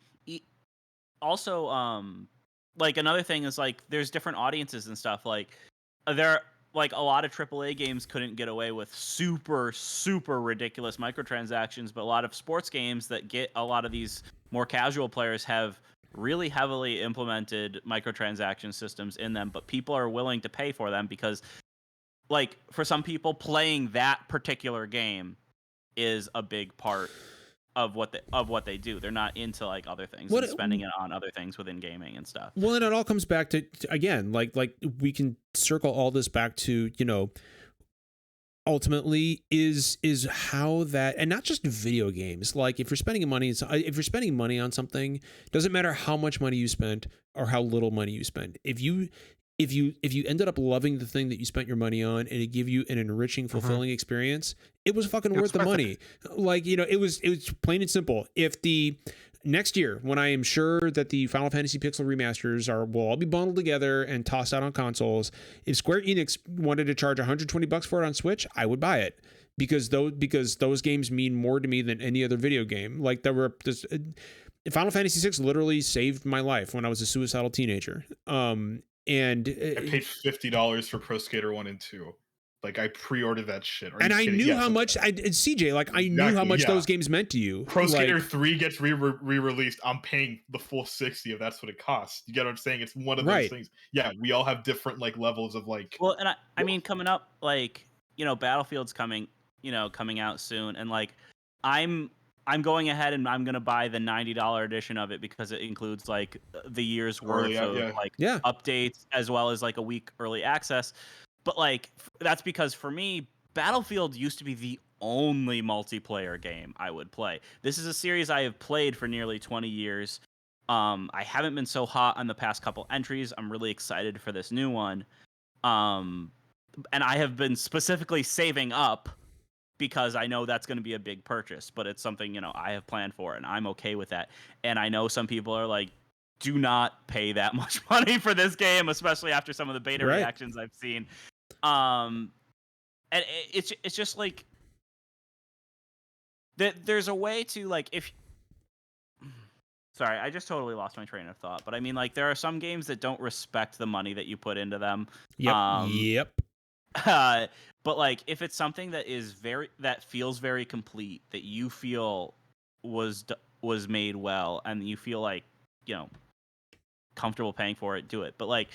like another thing is like there's different audiences and stuff. Like there. Like a lot of AAA games couldn't get away with super, super ridiculous microtransactions, but a lot of sports games that get a lot of these more casual players have really heavily implemented microtransaction systems in them, but people are willing to pay for them because, like, for some people, playing that particular game is a big part of what they do. They're not into like other things and spending it on other things within gaming and stuff. Well, and it all comes back to again, like we can circle all this back to, ultimately is how that, and not just video games. Like if you're spending money on something, doesn't matter how much money you spent or how little money you spend. If you ended up loving the thing that you spent your money on and it gave you an enriching, fulfilling experience, it was fucking worth the money. Like, it was plain and simple. If the next year, when I am sure that the Final Fantasy Pixel remasters will all be bundled together and tossed out on consoles, if Square Enix wanted to charge $120 for it on Switch, I would buy it. Because those games mean more to me than any other video game. Like Final Fantasy VI literally saved my life when I was a suicidal teenager. And I paid $50 for Pro Skater 1 and 2. Like I pre-ordered that shit. And I knew how much CJ, like I knew how much those games meant to you. Pro Skater 3 gets re-released. I'm paying the full 60 if that's what it costs. You get what I'm saying? It's one of those things. Yeah, we all have different like levels of like. Well, and I mean, coming up, like Battlefield's coming out soon, and like I'm going ahead and I'm gonna buy the $90 edition of it because it includes like the year's worth of updates as well as like a week early access. But like that's because for me, Battlefield used to be the only multiplayer game I would play. This is a series I have played for nearly 20 years. I haven't been so hot on the past couple entries. I'm really excited for this new one. And I have been specifically saving up because I know that's going to be a big purchase, but it's something, I have planned for and I'm okay with that. And I know some people are like, do not pay that much money for this game, especially after some of the beta reactions I've seen. And it's just like there's a way to like sorry, I just totally lost my train of thought. But I mean, like, there are some games that don't respect the money that you put into them. Yep. But like, if it's something that feels very complete, that you feel was made well, and you feel like, comfortable paying for it, do it. But like,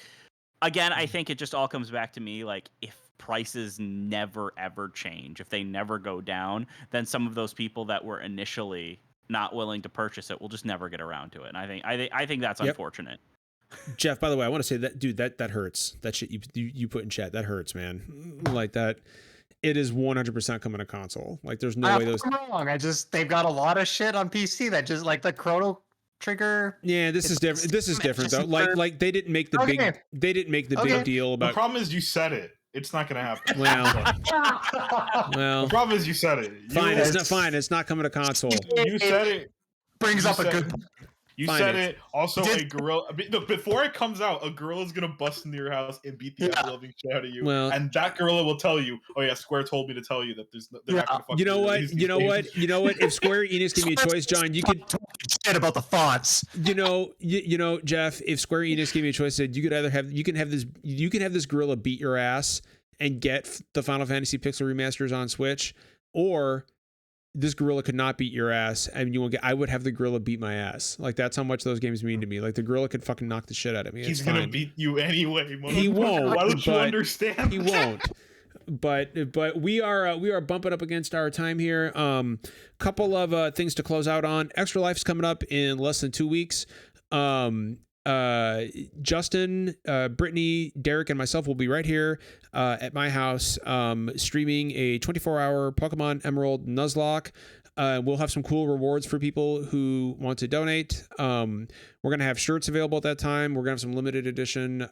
again, I think it just all comes back to me, like, if prices never ever change, if they never go down, then some of those people that were initially not willing to purchase it will just never get around to it. And I think that's unfortunate. Jeff, by the way, I want to say that, dude, that hurts. That shit you put in chat, that hurts, man. Like that, it is 100% coming to console. Like, there's no way those. I'm wrong. They've got a lot of shit on PC that just like the Chrono Trigger. Yeah, this is different. This is different though. Like they didn't make the big. They didn't make the big deal about. The problem is you said it. It's not going to happen. Well, the problem is you said it. Fine, it's not fine. It's not coming to console. You said it. Brings up a good. You said it. Also, a gorilla. Look, before it comes out, a gorilla is gonna bust into your house and beat the living shit out of you. Well, and that gorilla will tell you, "Oh yeah, Square told me to tell you that they're not gonna fuck." You know what? You know what? You know what? If Square Enix gave me a choice, John, you could shit about the fonts. You know, Jeff. If Square Enix gave me a choice, said you can have this gorilla beat your ass and get the Final Fantasy Pixel remasters on Switch, or this gorilla could not beat your ass, and I would have the gorilla beat my ass. Like, that's how much those games mean to me. Like, the gorilla could fucking knock the shit out of me. He's gonna beat you anyway. He won't. Why don't you understand? He won't. But we are bumping up against our time here. Couple of things to close out on. Extra Life's coming up in less than 2 weeks. Justin, Brittany, Derek, and myself will be right here at my house streaming a 24-hour Pokemon Emerald Nuzlocke. We'll have some cool rewards for people who want to donate. We're going to have shirts available at that time. We're going to have some limited edition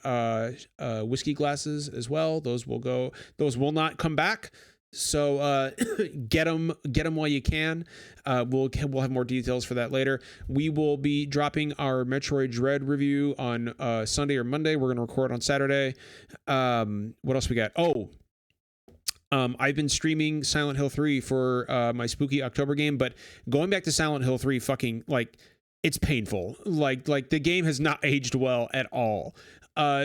whiskey glasses as well. Those will not come back. So get them while you can. We'll have more details for that later. We will be dropping our Metroid Dread review on Sunday or Monday. We're going to record on Saturday. What else we got? I've been streaming Silent Hill 3 for my spooky October game, but going back to Silent Hill 3, fucking, like, it's painful. Like the game has not aged well at all.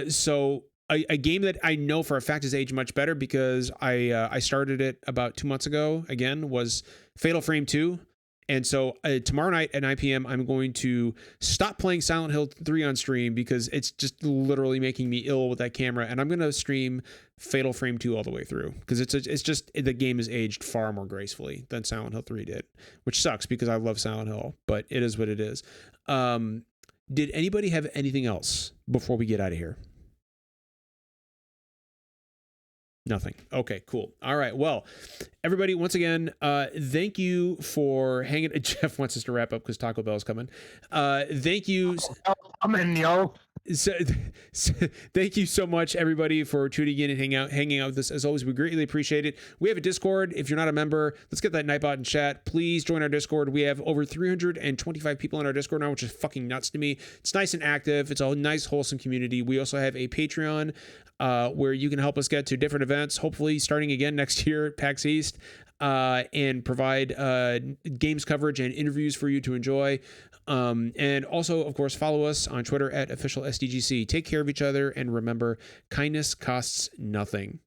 So a game that I know for a fact has aged much better because I started it about 2 months ago, again, was Fatal Frame 2. And so tomorrow night at 9 p.m., I'm going to stop playing Silent Hill 3 on stream because it's just literally making me ill with that camera. And I'm going to stream Fatal Frame 2 all the way through because it's just the game has aged far more gracefully than Silent Hill 3 did, which sucks because I love Silent Hill, but it is what it is. Did anybody have anything else before we get out of here? Nothing. Okay, cool. All right. Well, everybody, once again, thank you for hanging. Jeff wants us to wrap up because Taco Bell's coming. Thank you. I'm in, yo. So, thank you so much, everybody, for tuning in and hanging out with us. As always, we greatly appreciate it. We have a Discord. If you're not a member, let's get that Nightbot in chat. Please join our Discord. We have over 325 people in our Discord now, which is fucking nuts to me. It's nice and active. It's a nice, wholesome community. We also have a Patreon where you can help us get to different events, hopefully starting again next year at PAX East, and provide games coverage and interviews for you to enjoy. And also, of course, follow us on Twitter at official SDGC. Take care of each other, and remember, kindness costs nothing.